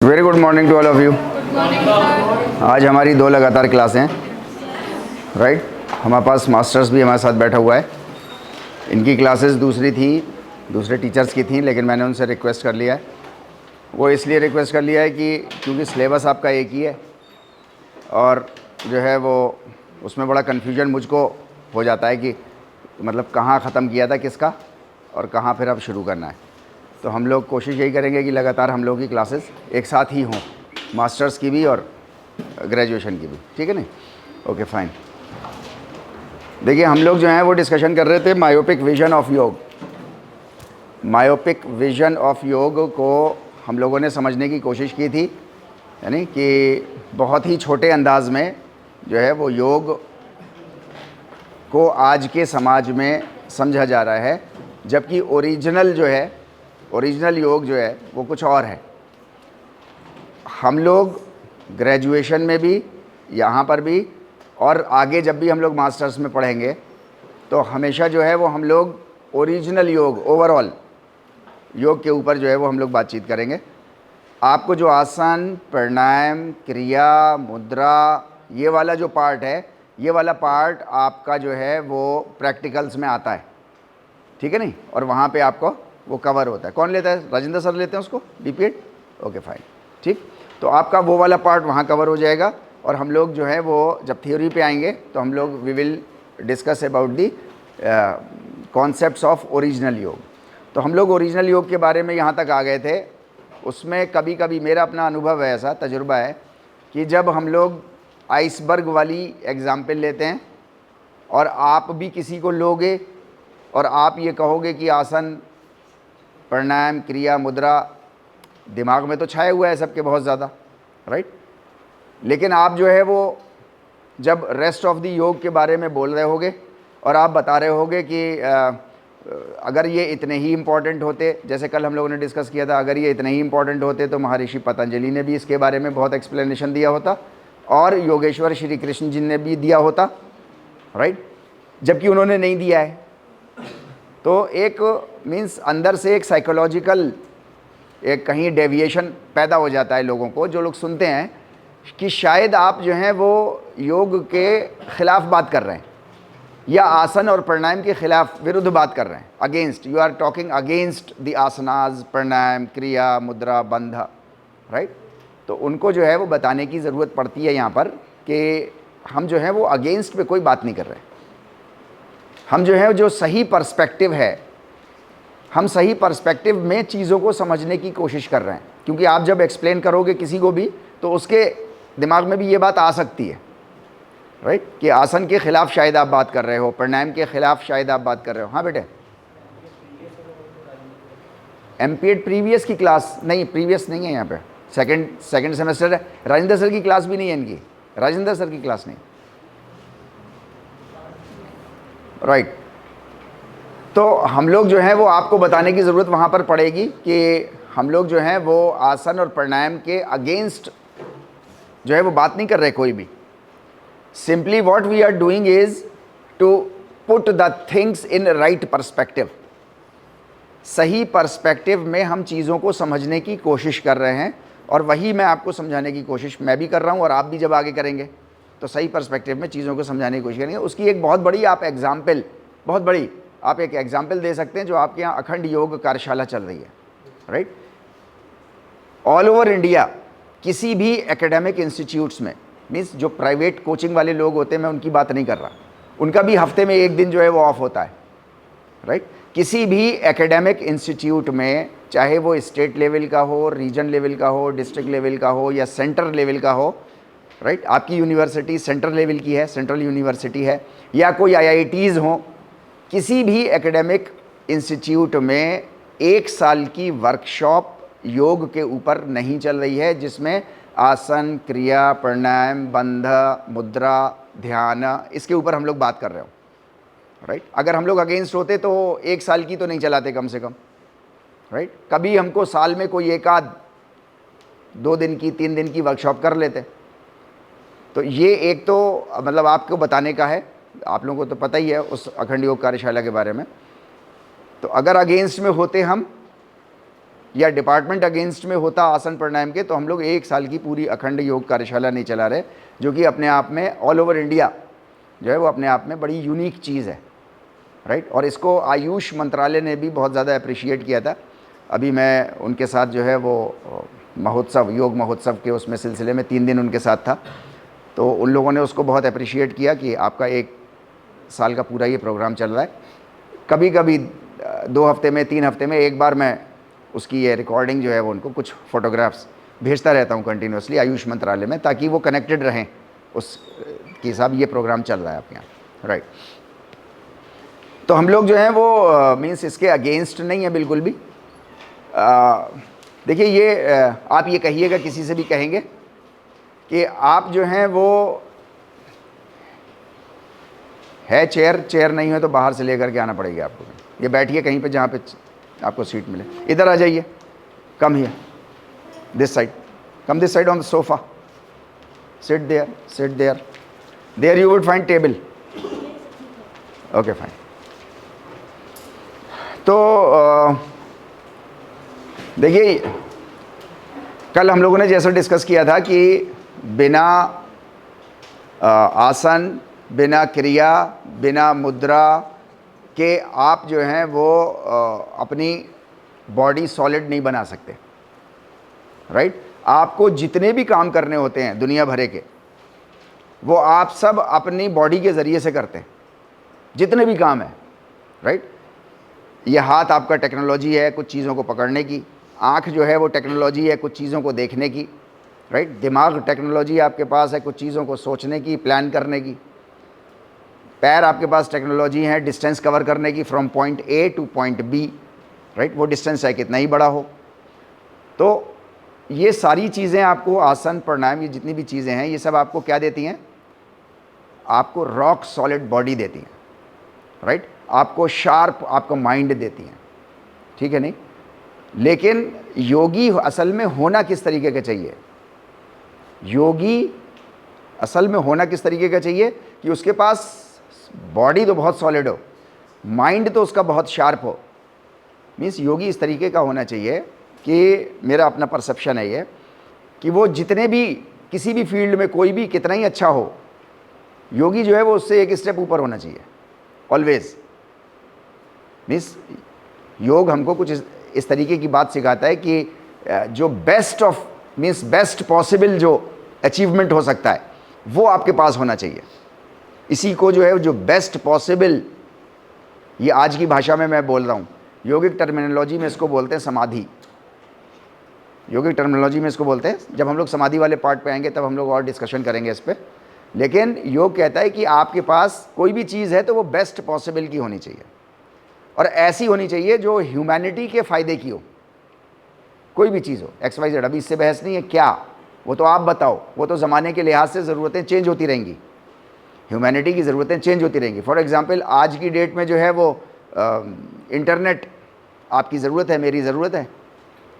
Very good morning to all of you. आज हमारी 2 लगातार क्लासें हैं, राइट। हमारे पास मास्टर्स भी हमारे साथ बैठा हुआ है। इनकी क्लासेस दूसरी थी, दूसरे टीचर्स की थी, लेकिन मैंने उनसे रिक्वेस्ट कर लिया है। वो इसलिए रिक्वेस्ट कर लिया है कि क्योंकि सिलेबस आपका एक ही है और जो है वो उसमें बड़ा कन्फ्यूजन मुझको हो जाता है कि मतलब कहाँ ख़त्म किया था किसका और कहाँ फिर अब शुरू करना है। तो हम लोग कोशिश यही करेंगे कि लगातार हम लोग की क्लासेस एक साथ ही हों, मास्टर्स की भी और ग्रेजुएशन की भी, ठीक है नहीं? Okay fine. देखिए हम लोग जो हैं वो डिस्कशन कर रहे थे मायोपिक विज़न ऑफ योग। मायोपिक विज़न ऑफ योग को हम लोगों ने समझने की कोशिश की थी, यानी कि बहुत ही छोटे अंदाज में जो है वो योग को आज के समाज में समझा जा रहा है, जबकि ओरिजिनल योग जो है वो कुछ और है। हम लोग ग्रेजुएशन में भी, यहाँ पर भी और आगे जब भी हम लोग मास्टर्स में पढ़ेंगे तो हमेशा जो है वो हम लोग ओरिजिनल योग, ओवरऑल योग के ऊपर जो है वो हम लोग बातचीत करेंगे। आपको जो आसन, प्राणायाम, क्रिया, मुद्रा, ये वाला जो पार्ट है, ये वाला पार्ट आपका जो है वो प्रैक्टिकल्स में आता है, ठीक है नहीं? और वहाँ पे आपको वो कवर होता है। कौन लेता है? राजेंद्र सर लेते हैं उसको, डीपीएड। ओके फाइन, ठीक। तो आपका वो वाला पार्ट वहाँ कवर हो जाएगा और हम लोग जो है वो जब थ्योरी पे आएंगे तो हम लोग we will discuss about the concepts of original yoga. तो हम लोग ओरिजिनल योग के बारे में यहाँ तक आ गए थे। उसमें कभी कभी मेरा अपना अनुभव है, ऐसा तजुर्बा है कि जब हम लोग आइसबर्ग वाली एग्जाम्पल लेते हैं और आप भी किसी को लोगे और आप ये कहोगे कि आसन, प्राणायाम, क्रिया, मुद्रा दिमाग में तो छाया हुआ है सबके बहुत ज़्यादा, राइट। लेकिन आप जो है वो जब रेस्ट ऑफ द योग के बारे में बोल रहे होगे और आप बता रहे होगे कि अगर ये इतने ही इम्पॉर्टेंट होते, जैसे कल हम लोगों ने डिस्कस किया था, अगर ये इतने ही इम्पॉर्टेंट होते तो महर्षि पतंजलि ने भी इसके बारे में बहुत एक्सप्लेनेशन दिया होता और योगेश्वर श्री कृष्ण जी ने भी दिया होता, राइट। जबकि उन्होंने नहीं दिया है। तो एक मीन्स अंदर से एक साइकोलॉजिकल एक कहीं डेविएशन पैदा हो जाता है लोगों को, जो लोग सुनते हैं कि शायद आप जो हैं वो योग के ख़िलाफ़ बात कर रहे हैं या आसन और प्राणायाम के ख़िलाफ़, विरुद्ध बात कर रहे हैं, against, you are talking against the asanas, pranayama, kriya, mudra, बंध, राइट। तो उनको जो है वो बताने की ज़रूरत पड़ती है यहाँ पर कि हम जो है वो अगेंस्ट पे कोई बात नहीं कर रहे। हम जो है जो सही पर्सपेक्टिव है, हम सही पर्सपेक्टिव में चीज़ों को समझने की कोशिश कर रहे हैं। क्योंकि आप जब एक्सप्लेन करोगे किसी को भी तो उसके दिमाग में भी ये बात आ सकती है, राइट, कि आसन के ख़िलाफ़ शायद आप बात कर रहे हो, प्राणायाम के ख़िलाफ़ शायद आप बात कर रहे हो। हाँ बेटे, एमपीएड प्रीवियस की क्लास नहीं, प्रीवियस नहीं है यहाँ पे, सेकंड सेमेस्टर है। राजेंद्र सर की क्लास भी नहीं है इनकी, राजेंद्र सर की क्लास नहीं, राइट। तो हम लोग जो है वो आपको बताने की ज़रूरत वहाँ पर पड़ेगी कि हम लोग जो हैं वो आसन और प्राणायाम के अगेंस्ट जो है वो बात नहीं कर रहे कोई भी। Simply what we are doing is to put the things in right perspective. सही पर्सपेक्टिव में हम चीज़ों को समझने की कोशिश कर रहे हैं और वही मैं आपको समझाने की कोशिश मैं भी कर रहा हूँ और आप भी जब आगे करेंगे तो सही पर्सपेक्टिव में चीज़ों को समझाने की कोशिश करेंगे। उसकी एक बहुत बड़ी आप एग्जाम्पल, बहुत बड़ी आप एक एग्जाम्पल दे सकते हैं जो आपके यहाँ अखंड योग कार्यशाला चल रही है, राइट। ऑल ओवर इंडिया किसी भी एकेडमिक इंस्टीट्यूट्स में, मीन्स जो प्राइवेट कोचिंग वाले लोग होते हैं, मैं उनकी बात नहीं कर रहा, उनका भी हफ्ते में एक दिन जो है वो ऑफ होता है, राइट। किसी भी एकेडमिक इंस्टीट्यूट में, चाहे वो स्टेट लेवल का हो, रीजन लेवल का हो, डिस्ट्रिक्ट लेवल का हो या सेंटर लेवल का हो, राइट। आपकी यूनिवर्सिटी सेंट्रल लेवल की है, सेंट्रल यूनिवर्सिटी है, या कोई आईआईटीज़ हो, किसी भी एकेडमिक इंस्टीट्यूट में 1 साल की वर्कशॉप योग के ऊपर नहीं चल रही है, जिसमें आसन, क्रिया, प्राणायाम, बंध, मुद्रा, ध्यान, इसके ऊपर हम लोग बात कर रहे हो, राइट। अगर हम लोग अगेंस्ट होते तो 1 साल की तो नहीं चलाते कम से कम, राइट। कभी हमको साल में कोई 1 आध 2 दिन की, 3 दिन की वर्कशॉप कर लेते। तो ये एक तो मतलब आपको बताने का है, आप लोगों को तो पता ही है उस अखंड योग कार्यशाला के बारे में। तो अगर अगेंस्ट में होते हम या डिपार्टमेंट अगेंस्ट में होता आसन प्राणायाम के, तो हम लोग 1 साल की पूरी अखंड योग कार्यशाला नहीं चला रहे, जो कि अपने आप में ऑल ओवर इंडिया जो है वो अपने आप में बड़ी यूनिक चीज़ है, राइट। और इसको आयुष मंत्रालय ने भी बहुत ज़्यादा अप्रिशिएट किया था। अभी मैं उनके साथ जो है वो महोत्सव, योग महोत्सव के उसमें सिलसिले में 3 दिन उनके साथ था, तो उन लोगों ने उसको बहुत अप्रिशिएट किया कि आपका 1 साल का पूरा ये प्रोग्राम चल रहा है। कभी कभी 2 हफ्ते में, 3 हफ्ते में एक बार मैं उसकी ये रिकॉर्डिंग जो है वो उनको कुछ फ़ोटोग्राफ्स भेजता रहता हूँ कंटिन्यूसली आयुष मंत्रालय में, ताकि वो कनेक्टेड रहें उस कि साहब ये प्रोग्राम चल रहा है आपके यहाँ, राइट। तो हम लोग जो हैं वो मीन्स इसके अगेंस्ट नहीं है बिल्कुल भी। देखिए ये आप ये कहिएगा, किसी से भी कहेंगे कि आप जो हैं वो है चेयर नहीं है तो बाहर से लेकर के आना पड़ेगा आपको। ये बैठिए कहीं पे जहाँ पे आपको सीट मिले, इधर आ जाइए, come here this side, come this side on the sofa, sit there, there you would find table, okay fine. तो देखिए कल हम लोगों ने जैसा डिस्कस किया था कि बिना आसन, बिना क्रिया, बिना मुद्रा के आप जो हैं वो अपनी बॉडी सॉलिड नहीं बना सकते, राइट। आपको जितने भी काम करने होते हैं दुनिया भरे के, वो आप सब अपनी बॉडी के ज़रिए से करते हैं, जितने भी काम हैं, राइट। ये हाथ आपका टेक्नोलॉजी है कुछ चीज़ों को पकड़ने की, आँख जो है वो टेक्नोलॉजी है कुछ चीज़ों को देखने की, राइट। दिमाग टेक्नोलॉजी आपके पास है कुछ चीज़ों को सोचने की, प्लान करने की। पैर आपके पास टेक्नोलॉजी है डिस्टेंस कवर करने की, from point A to point B, right. वो डिस्टेंस है कितना ही बड़ा हो। तो ये सारी चीज़ें आपको, आसन प्राणायाम, ये जितनी भी चीज़ें हैं, ये सब आपको क्या देती हैं? आपको रॉक सॉलिड बॉडी देती हैं, राइट। आपको शार्प, आपको माइंड देती हैं, ठीक है नहीं। लेकिन योगी असल में होना किस तरीके का चाहिए? योगी असल में होना किस तरीके का चाहिए कि उसके पास बॉडी तो बहुत सॉलिड हो, माइंड तो उसका बहुत शार्प हो। मीन्स योगी इस तरीके का होना चाहिए कि मेरा अपना परसेप्शन है ये, कि वो जितने भी किसी भी फील्ड में कोई भी कितना ही अच्छा हो, योगी जो है वो उससे एक स्टेप ऊपर होना चाहिए ऑलवेज। मीन्स योग हमको कुछ इस तरीके की बात सिखाता है कि जो best of means best possible जो अचीवमेंट हो सकता है वो आपके पास होना चाहिए। इसी को जो है जो बेस्ट पॉसिबल, ये आज की भाषा में मैं बोल रहा हूँ, योगिक टर्मिनोलॉजी में इसको बोलते हैं समाधि। योगिक टर्मिनोलॉजी में इसको बोलते हैं, जब हम लोग समाधि वाले पार्ट पे आएंगे तब हम लोग और डिस्कशन करेंगे इस पर। लेकिन योग कहता है कि आपके पास कोई भी चीज़ है तो वो बेस्ट पॉसिबल की होनी चाहिए, और ऐसी होनी चाहिए जो ह्यूमैनिटी के फ़ायदे की हो। कोई भी चीज़ हो, XYZ, अभी इससे बहस नहीं है क्या, वो तो आप बताओ, वो तो ज़माने के लिहाज से ज़रूरतें चेंज होती रहेंगी, ह्यूमैनिटी की ज़रूरतें चेंज होती रहेंगी। फॉर एग्ज़ाम्पल आज की डेट में जो है वो इंटरनेट आपकी ज़रूरत है, मेरी ज़रूरत है,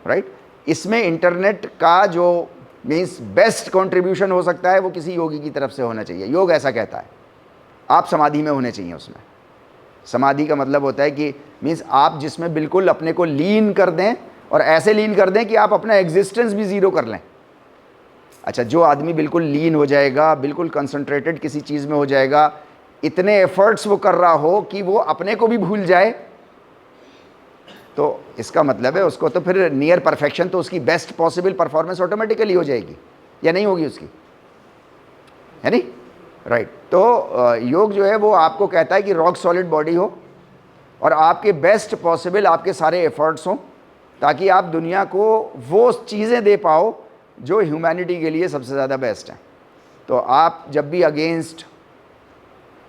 राइट। इसमें इंटरनेट का जो मीन्स बेस्ट कंट्रीब्यूशन हो सकता है वो किसी योगी की तरफ से होना चाहिए। योग ऐसा कहता है आप समाधि में होने चाहिए। उसमें समाधि का मतलब होता है कि मीन्स आप जिसमें बिल्कुल अपने को लीन कर दें, और ऐसे लीन कर दें कि आप अपना एग्जिस्टेंस भी ज़ीरो कर लें। अच्छा, जो आदमी बिल्कुल लीन हो जाएगा, बिल्कुल कंसंट्रेटेड किसी चीज़ में हो जाएगा, इतने एफर्ट्स वो कर रहा हो कि वो अपने को भी भूल जाए, तो इसका मतलब है उसको तो फिर नियर परफेक्शन, तो उसकी बेस्ट पॉसिबल परफॉर्मेंस ऑटोमेटिकली हो जाएगी या नहीं होगी उसकी, है नहीं, राइट। तो योग जो है वो आपको कहता है कि रॉक सॉलिड बॉडी हो और आपके बेस्ट पॉसिबल आपके सारे एफर्ट्स हों, ताकि आप दुनिया को वो चीज़ें दे पाओ जो ह्यूमैनिटी के लिए सबसे ज़्यादा बेस्ट हैं। तो आप जब भी अगेंस्ट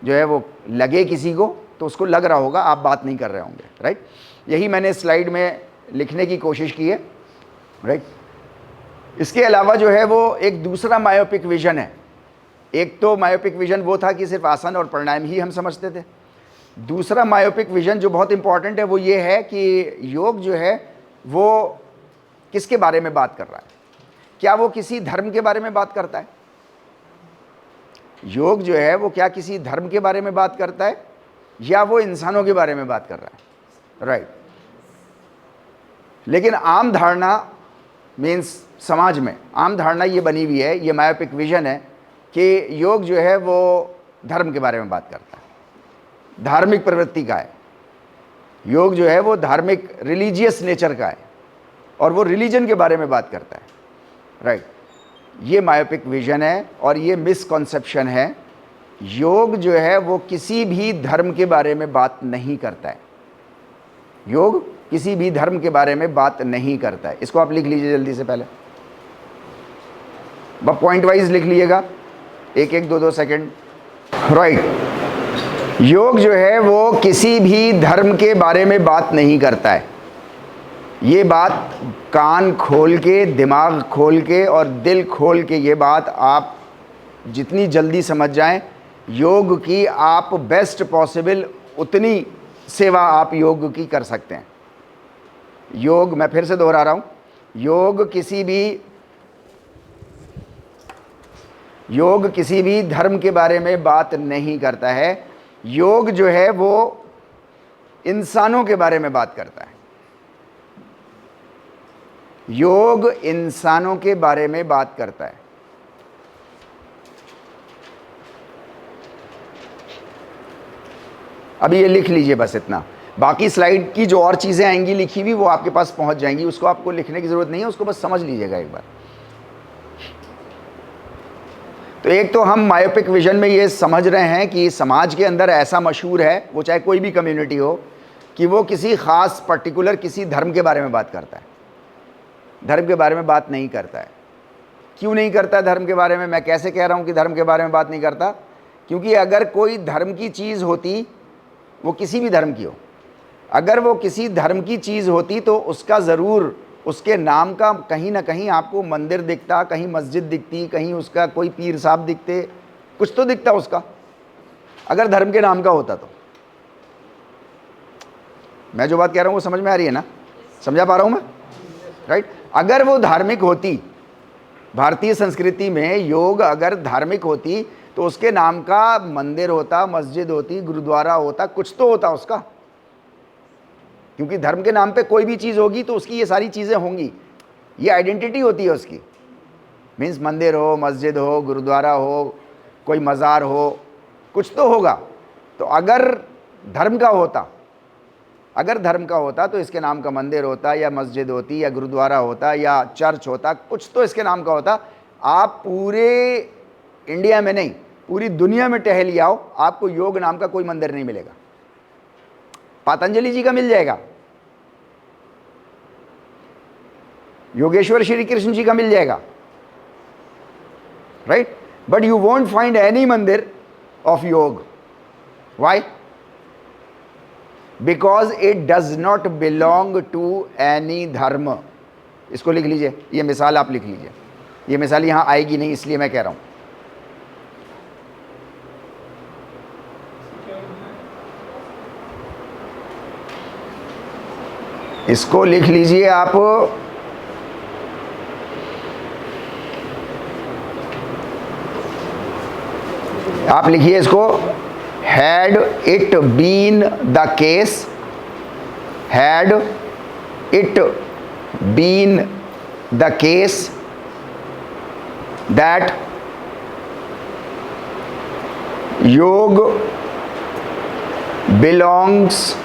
जो है वो लगे किसी को, तो उसको लग रहा होगा आप बात नहीं कर रहे होंगे, राइट। यही मैंने स्लाइड में लिखने की कोशिश की है, राइट। इसके अलावा जो है वो एक दूसरा मायोपिक विज़न है। एक तो मायोपिक विज़न वो था कि सिर्फ आसन और प्राणायाम ही हम समझते थे। दूसरा मायोपिक विज़न जो बहुत इंपॉर्टेंट है वो ये है कि योग जो है वो किसके बारे में बात कर रहा है? क्या वो किसी धर्म के बारे में बात करता है? योग जो है वो क्या किसी धर्म के बारे में बात करता है, या वो इंसानों के बारे में बात कर रहा है? राइट। लेकिन आम धारणा मीन्स समाज में आम धारणा ये बनी हुई है, ये मायोपिक विजन है कि योग जो है वो धर्म के बारे में बात करता है, धार्मिक प्रवृत्ति का है। योग जो है वो धार्मिक रिलीजियस नेचर का है और वो रिलीजन के बारे में बात करता है, राइट। ये मायोपिक विजन है और ये मिसकॉन्सेप्शन है। योग जो है वो किसी भी धर्म के बारे में बात नहीं करता है। योग किसी भी धर्म के बारे में बात नहीं करता है। इसको आप लिख लीजिए जल्दी से, पहले बस पॉइंट वाइज लिख लीजिएगा, एक एक दो दो सेकंड, राइट। योग जो है वो किसी भी धर्म के बारे में बात नहीं करता है। ये बात कान खोल के, दिमाग खोल के और दिल खोल के ये बात आप जितनी जल्दी समझ जाएं, योग की आप बेस्ट पॉसिबल उतनी सेवा आप योग की कर सकते हैं। योग, मैं फिर से दोहरा रहा हूं, योग किसी भी धर्म के बारे में बात नहीं करता है। योग जो है वो इंसानों के बारे में बात करता है। योग इंसानों के बारे में बात करता है। अभी ये लिख लीजिए बस इतना, बाकी स्लाइड की जो और चीज़ें आएंगी लिखी हुई वो आपके पास पहुंच जाएंगी, उसको आपको लिखने की ज़रूरत नहीं है, उसको बस समझ लीजिएगा एक बार। तो एक तो हम मायोपिक विजन में ये समझ रहे हैं कि समाज के अंदर ऐसा मशहूर है, वो चाहे कोई भी कम्युनिटी हो, कि वो किसी ख़ास पर्टिकुलर किसी धर्म के बारे में बात करता है, धर्म के बारे में बात नहीं करता है। क्यों नहीं करता है धर्म के बारे में? मैं कैसे कह रहा हूँ कि धर्म के बारे में बात नहीं करता? क्योंकि अगर कोई धर्म की चीज़ होती, वो किसी भी धर्म की हो, अगर वो किसी धर्म की चीज़ होती तो उसका ज़रूर, उसके नाम का कहीं ना कहीं आपको मंदिर दिखता, कहीं मस्जिद दिखती, कहीं उसका कोई पीर साहब दिखते, कुछ तो दिखता उसका, अगर धर्म के नाम का होता तो। मैं जो बात कह रहा हूँ वो समझ में आ रही है ना? समझा पा रहा हूँ मैं, राइट? अगर वो धार्मिक होती, भारतीय संस्कृति में योग अगर धार्मिक होती तो उसके नाम का मंदिर होता, मस्जिद होती, गुरुद्वारा होता, कुछ तो होता उसका। क्योंकि धर्म के नाम पे कोई भी चीज़ होगी तो उसकी ये सारी चीज़ें होंगी, ये आइडेंटिटी होती है उसकी। मीन्स मंदिर हो, मस्जिद हो, गुरुद्वारा हो, कोई मज़ार हो, कुछ तो होगा। तो अगर धर्म का होता तो इसके नाम का मंदिर होता या मस्जिद होती या गुरुद्वारा होता या चर्च होता, कुछ तो इसके नाम का होता। आप पूरे इंडिया में नहीं, पूरी दुनिया में टहल आओ, आपको योग नाम का कोई मंदिर नहीं मिलेगा। पतंजलि जी का मिल जाएगा, योगेश्वर श्री कृष्ण जी का मिल जाएगा, right? But you won't find any mandir of yoga. Why? Because it does not belong to any dharma. इसको लिख लीजिए, ये मिसाल आप लिख लीजिए, ये मिसाल यहां आएगी नहीं इसलिए मैं कह रहा हूं। इसको लिख लीजिए आप लिखिए इसको, had it been the case, had it been the case that yoga belongs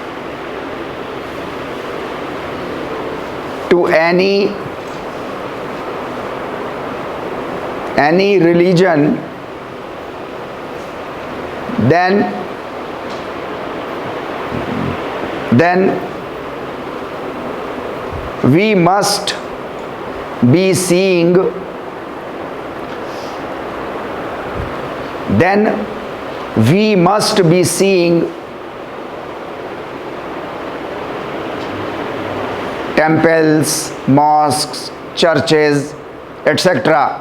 to any religion, then we must be seeing temples, mosques, churches, etc.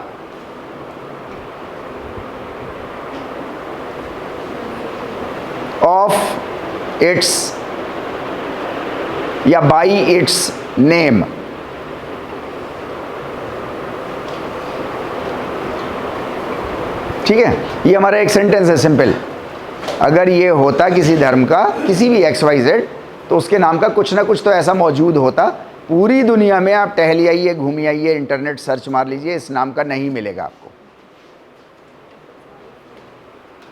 of its या by its name. ठीक है, ये हमारा एक सेंटेंस है सिंपल। अगर ये होता किसी धर्म का, किसी भी XYZ, तो उसके नाम का कुछ ना कुछ तो ऐसा मौजूद होता पूरी दुनिया में आप टहल आइए, घूम आइए, इंटरनेट सर्च मार लीजिए, इस नाम का नहीं मिलेगा आपको।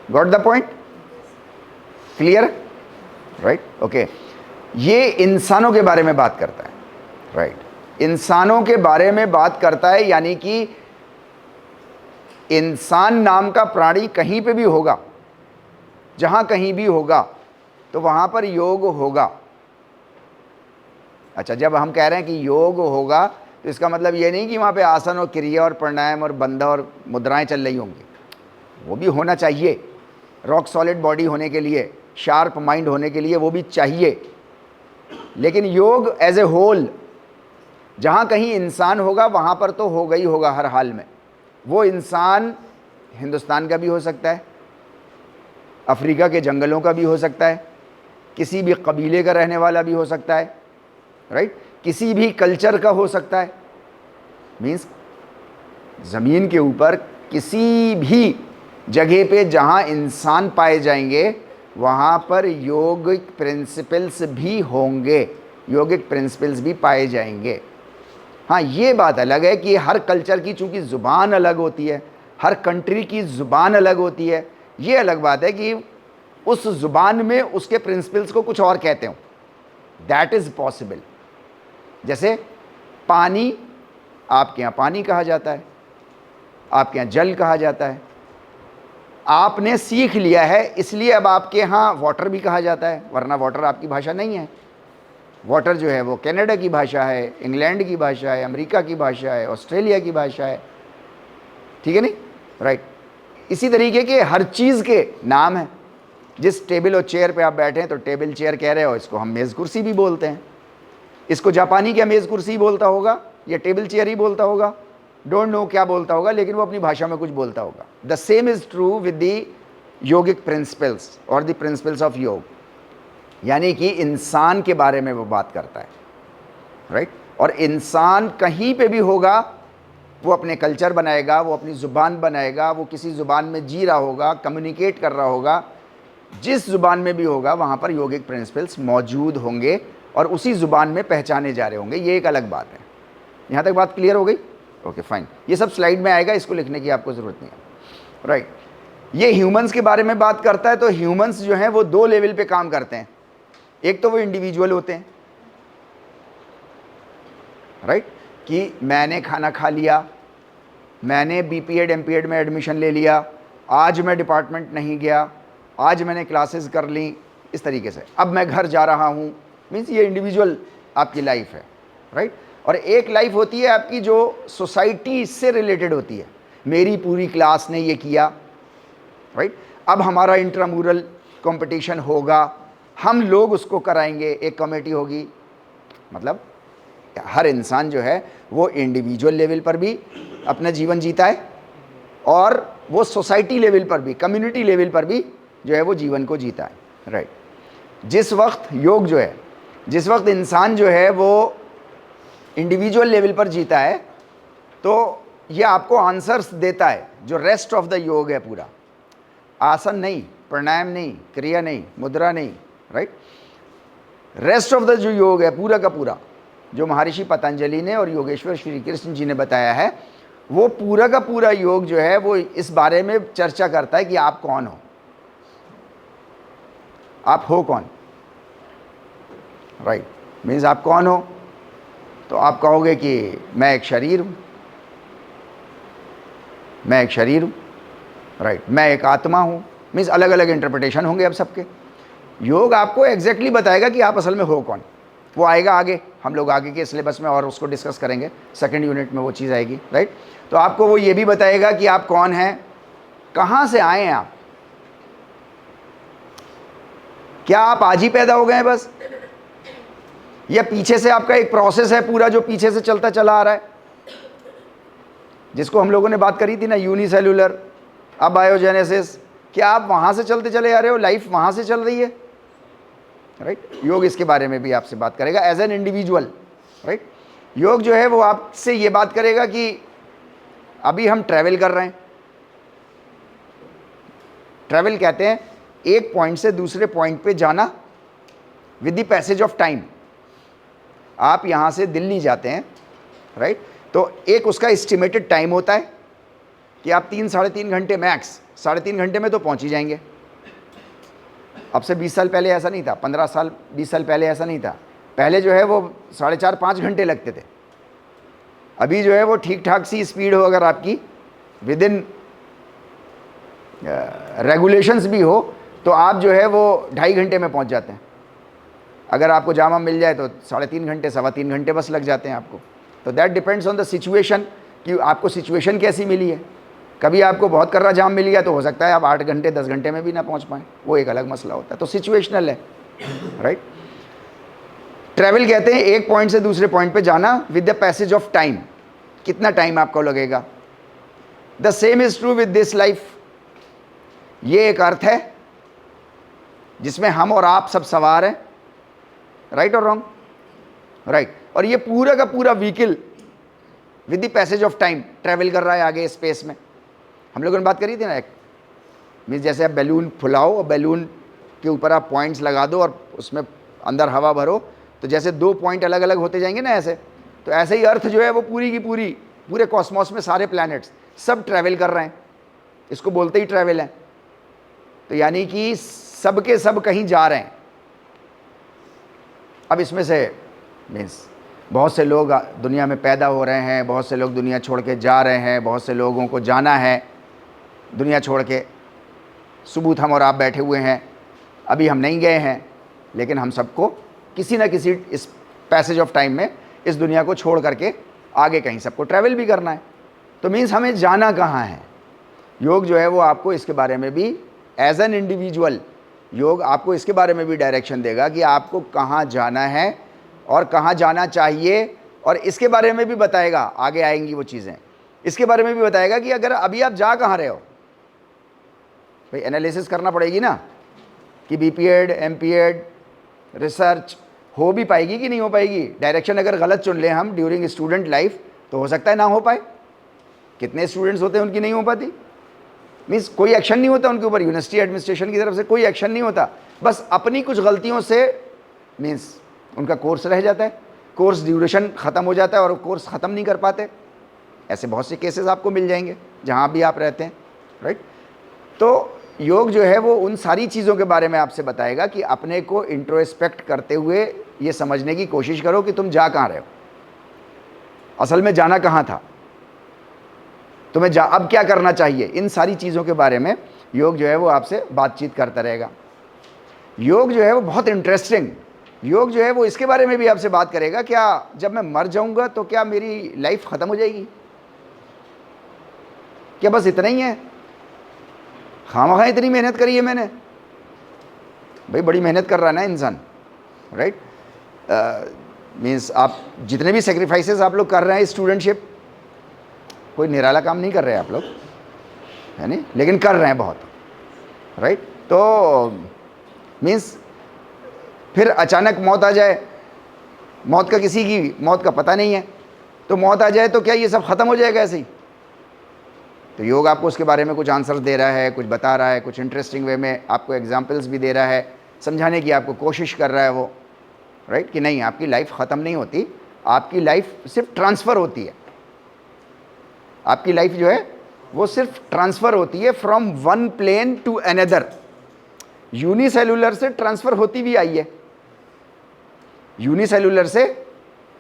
Got the point? Clear? Right, okay. ये इंसानों के बारे में बात करता है, राइट, इंसानों के बारे में बात करता है, यानी कि इंसान नाम का प्राणी कहीं पे भी होगा, जहां कहीं भी होगा तो वहां पर योग होगा। अच्छा, जब हम कह रहे हैं कि योग होगा तो इसका मतलब ये नहीं कि वहां पे आसन और क्रिया और प्राणायाम और बंधा और मुद्राएं चल रही होंगी, वो भी होना चाहिए, रॉक सॉलिड बॉडी होने के लिए, शार्प माइंड होने के लिए वो भी चाहिए। लेकिन योग एज ए होल, जहाँ कहीं इंसान होगा वहाँ पर तो होगा ही होगा हर हाल में। वो इंसान हिंदुस्तान का भी हो सकता है, अफ्रीका के जंगलों का भी हो सकता है, किसी भी कबीले का रहने वाला भी हो सकता है, राइट, किसी भी कल्चर का हो सकता है। मीन्स ज़मीन के ऊपर किसी भी जगह पे जहाँ इंसान पाए जाएंगे वहाँ पर योगिक प्रिंसिपल्स भी होंगे, योगिक प्रिंसिपल्स भी पाए जाएंगे। हाँ, ये बात अलग है कि हर कल्चर की चूँकि ज़ुबान अलग होती है, हर कंट्री की ज़ुबान अलग होती है, ये अलग बात है कि उस ज़ुबान में उसके प्रिंसिपल्स को कुछ और कहते हो, दैट इज़ पॉसिबल। जैसे पानी, आपके यहाँ पानी कहा जाता है, आपके यहाँ जल कहा जाता है, आपने सीख लिया है इसलिए अब आपके यहाँ वाटर भी कहा जाता है, वरना वाटर आपकी भाषा नहीं है। वाटर जो है वो कनाडा की भाषा है, इंग्लैंड की भाषा है, अमेरिका की भाषा है, ऑस्ट्रेलिया की भाषा है, ठीक है नहीं, राइट। इसी तरीके के हर चीज़ के नाम हैं। जिस टेबल और चेयर पे आप बैठे हैं तो टेबल चेयर कह रहे हो, इसको हम मेज़ कुर्सी भी बोलते हैं। इसको जापानी क्या मेज़ कुर्सी बोलता होगा या टेबल चेयर ही बोलता होगा, डोंट नो क्या बोलता होगा, लेकिन वो अपनी भाषा में कुछ बोलता होगा। The same is true with the yogic principles और द प्रिंसिपल्स ऑफ योग, यानी कि इंसान के बारे में वो बात करता है, राइट। और इंसान कहीं पे भी होगा वो अपने कल्चर बनाएगा, वो अपनी ज़ुबान बनाएगा, वो किसी ज़ुबान में जी रहा होगा, कम्युनिकेट कर रहा होगा, जिस ज़ुबान में भी होगा वहाँ पर योगिक प्रिंसिपल्स मौजूद होंगे और उसी ज़ुबान में पहचाने जा रहे होंगे। ये एक अलग बात है। यहाँ तक बात क्लियर हो गई? ओके फाइन, ये सब स्लाइड में आएगा, इसको लिखने की आपको ज़रूरत नहीं है, राइट। ये ह्यूमंस के बारे में बात करता है। तो ह्यूमंस जो हैं वो दो लेवल पे काम करते हैं। एक तो वो इंडिविजुअल होते हैं, राइट, कि मैंने खाना खा लिया, मैंने बीपीएड एमपीएड में एडमिशन ले लिया, आज मैं डिपार्टमेंट नहीं गया, आज मैंने क्लासेस कर ली, इस तरीके से अब मैं घर जा रहा हूँ। मीन्स ये इंडिविजुअल आपकी लाइफ है, राइट। और एक लाइफ होती है आपकी जो सोसाइटी से रिलेटेड होती है, मेरी पूरी क्लास ने ये किया, राइट, अब हमारा इंट्रामुरल कंपटीशन होगा, हम लोग उसको कराएंगे, एक कमेटी होगी। मतलब हर इंसान जो है वो इंडिविजुअल लेवल पर भी अपना जीवन जीता है और वो सोसाइटी लेवल पर भी, कम्युनिटी लेवल पर भी जो है वो जीवन को जीता है, राइट। जिस वक्त योग जो है, जिस वक्त इंसान जो है वो इंडिविजुअल लेवल पर जीता है तो ये आपको आंसर्स देता है। जो रेस्ट ऑफ द योग है पूरा, आसन नहीं, प्राणायाम नहीं, क्रिया नहीं, मुद्रा नहीं, राइट, रेस्ट ऑफ द जो योग है पूरा का पूरा, जो महर्षि पतंजलि ने और योगेश्वर श्री कृष्ण जी ने बताया है, वो पूरा का पूरा योग जो है वो इस बारे में चर्चा करता है कि आप कौन हो, आप हो कौन, राइट। मीन्स आप कौन हो, तो आप कहोगे कि मैं एक शरीर हूँ, मैं एक शरीर हूँ, राइट, मैं एक आत्मा हूँ। मीन्स अलग अलग इंटरप्रिटेशन होंगे अब सबके। योग आपको एग्जैक्टली बताएगा कि आप असल में हो कौन। वो आएगा आगे, हम लोग आगे के सिलेबस में और उसको डिस्कस करेंगे, सेकंड यूनिट में वो चीज़ आएगी, राइट। तो आपको वो ये भी बताएगा कि आप कौन हैं, कहाँ से आए हैं आप, क्या आप आज ही पैदा हो गए हैं बस, या पीछे से आपका एक प्रोसेस है पूरा जो पीछे से चलता चला आ रहा है, जिसको हम लोगों ने बात करी थी ना, यूनिसेल्युलर अबायोजेनेसिस। क्या आप वहाँ से चलते चले आ रहे हो, लाइफ वहाँ से चल रही है, राइट। योग इसके बारे में भी आपसे बात करेगा एज एन इंडिविजुअल, राइट। योग जो है वो आपसे ये बात करेगा कि अभी हम ट्रैवल कर रहे हैं। ट्रैवल कहते हैं एक पॉइंट से दूसरे पॉइंट पे जाना with the passage of time. आप यहाँ से दिल्ली जाते हैं, राइट, तो एक उसका एस्टिमेटेड टाइम होता है कि आप 3-3.5 घंटे मैक्स, 3.5 घंटे में तो पहुँच ही जाएंगे। अब से 20 साल पहले ऐसा नहीं था, 15 साल 20 साल पहले ऐसा नहीं था। पहले जो है वो 4.5-5 घंटे लगते थे। अभी जो है वो ठीक ठाक सी स्पीड हो अगर आपकी, विद इन रेगुलेशंस भी हो, तो आप जो है वो 2.5 घंटे में पहुंच जाते हैं। अगर आपको जामा मिल जाए तो 3.5 घंटे 3.25 घंटे बस लग जाते हैं आपको। तो that depends on the situation कि आपको सिचुएशन कैसी मिली है। कभी आपको बहुत कर्रा जाम मिल गया तो हो सकता है आप 8 घंटे 10 घंटे में भी ना पहुंच पाएँ, वो एक अलग मसला होता है। तो सिचुएशनल है, राइट। ट्रैवल कहते हैं एक पॉइंट से दूसरे पॉइंट पे जाना with the passage of time. कितना टाइम आपको लगेगा। The same is true with this life. ये एक अर्थ है जिसमें हम और आप सब सवार हैं, राइट और रॉन्ग, राइट। और ये पूरा का पूरा vehicle with the passage of time travel कर रहा है आगे स्पेस में। हम लोगों ने बात करी थी ना, एक मीन्स जैसे आप बैलून फुलाओ और बैलून के ऊपर आप पॉइंट्स लगा दो और उसमें अंदर हवा भरो, तो जैसे 2 पॉइंट अलग अलग होते जाएंगे ना, ऐसे, तो ऐसे ही अर्थ जो है वो पूरी की पूरी, पूरे कॉस्मॉस में सारे प्लैनेट्स सब ट्रैवल कर रहे हैं। इसको बोलते ही ट्रैवल है। तो यानी कि सब के सब कहीं जा रहे हैं। अब इसमें से मीन्स बहुत से लोग दुनिया में पैदा हो रहे हैं, बहुत से लोग दुनिया छोड़ के जा रहे हैं, बहुत से लोगों को जाना है दुनिया छोड़ के। सुबूत हम और आप बैठे हुए हैं, अभी हम नहीं गए हैं, लेकिन हम सबको किसी न किसी इस पैसेज ऑफ टाइम में इस दुनिया को छोड़ करके आगे कहीं सबको ट्रैवल भी करना है। तो मीन्स हमें जाना कहाँ है। योग जो है वो आपको इसके बारे में भी एज एन इंडिविजुअल, योग आपको इसके बारे में भी डायरेक्शन देगा कि आपको कहाँ जाना है और कहाँ जाना चाहिए, और इसके बारे में भी बताएगा, आगे आएंगी वो चीज़ें, इसके बारे में भी बताएगा कि अगर अभी आप जा कहाँ रहे हो। भाई एनालिसिस करना पड़ेगी ना कि बीपीएड, एमपीएड, रिसर्च हो भी पाएगी कि नहीं हो पाएगी। डायरेक्शन अगर गलत चुन लें हम ड्यूरिंग स्टूडेंट लाइफ तो हो सकता है ना हो पाए। कितने स्टूडेंट्स होते हैं उनकी नहीं हो पाती, मीन्स कोई एक्शन नहीं होता उनके ऊपर, यूनिवर्सिटी एडमिनिस्ट्रेशन की तरफ से कोई एक्शन नहीं होता, बस अपनी कुछ गलतियों से मीन्स उनका कोर्स रह जाता है, कोर्स ड्यूरेशन ख़त्म हो जाता है और कोर्स ख़त्म नहीं कर पाते। ऐसे बहुत से केसेस आपको मिल जाएंगे जहाँ भी आप रहते हैं, राइट। तो योग जो है वो उन सारी चीज़ों के बारे में आपसे बताएगा कि अपने को इंट्रोस्पेक्ट करते हुए ये समझने की कोशिश करो कि तुम जा कहाँ रहे हो, असल में जाना कहाँ था, तुम्हें अब क्या करना चाहिए। इन सारी चीज़ों के बारे में योग जो है वो आपसे बातचीत करता रहेगा। योग जो है वो बहुत इंटरेस्टिंग, योग जो है वो इसके बारे में भी आपसे बात करेगा, क्या जब मैं मर जाऊंगा तो क्या मेरी लाइफ ख़त्म हो जाएगी, क्या बस इतना ही है, खामखा इतनी मेहनत करी है मैंने। भाई बड़ी मेहनत कर रहा है ना इंसान, राइट। मीन्स आप जितने भी सेक्रीफाइसेस आप लोग कर रहे हैं, स्टूडेंटशिप कोई निराला काम नहीं कर रहे हैं आप लोग, है नहीं, लेकिन कर रहे हैं बहुत, राइट। तो मीन्स फिर अचानक मौत आ जाए, मौत का किसी की मौत का पता नहीं है, तो मौत आ जाए तो क्या ये सब ख़त्म हो जाएगा ऐसे ही। तो योग आपको उसके बारे में कुछ आंसर्स दे रहा है, कुछ बता रहा है, कुछ इंटरेस्टिंग वे में आपको एग्जांपल्स भी दे रहा है, समझाने की आपको कोशिश कर रहा है वो, राइट, कि नहीं आपकी लाइफ ख़त्म नहीं होती, आपकी लाइफ सिर्फ ट्रांसफ़र होती है। आपकी लाइफ जो है वो सिर्फ ट्रांसफ़र होती है from one plane to another. Unicellular से ट्रांसफ़र होती भी आई है, यूनिसेलुलर से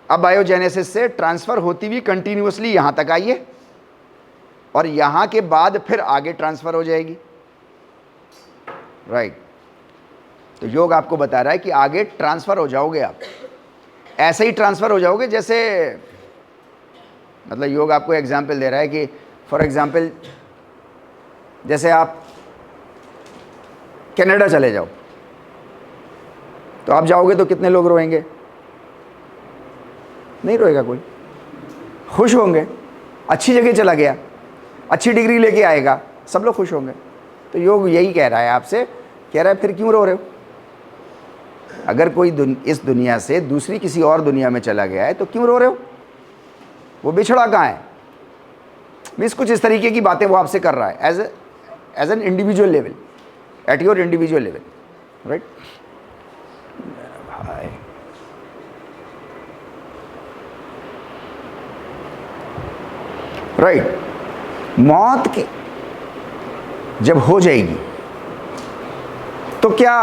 अब बायोजेनेसिस से ट्रांसफ़र होती भी कंटिन्यूसली यहाँ तक आई है, और यहाँ के बाद फिर आगे ट्रांसफ़र हो जाएगी, राइट। तो योग आपको बता रहा है कि आगे ट्रांसफ़र हो जाओगे आप, ऐसे ही ट्रांसफ़र हो जाओगे जैसे, मतलब योग आपको एग्जाम्पल दे रहा है कि फॉर एग्जाम्पल जैसे आप कनाडा चले जाओ, तो आप जाओगे तो कितने लोग रोएंगे, नहीं रोएगा कोई, खुश होंगे, अच्छी जगह चला गया, अच्छी डिग्री लेके आएगा, सब लोग खुश होंगे। तो योग यही कह रहा है आपसे, कह रहा है फिर क्यों रो रहे हो। अगर कोई इस दुनिया से दूसरी किसी और दुनिया में चला गया है तो क्यों रो रहे हो, वो बिछड़ा कहाँ है। मीन्स कुछ इस तरीके की बातें वो आपसे कर रहा है as an individual level, at your individual level, right. Right. मौत की जब हो जाएगी तो क्या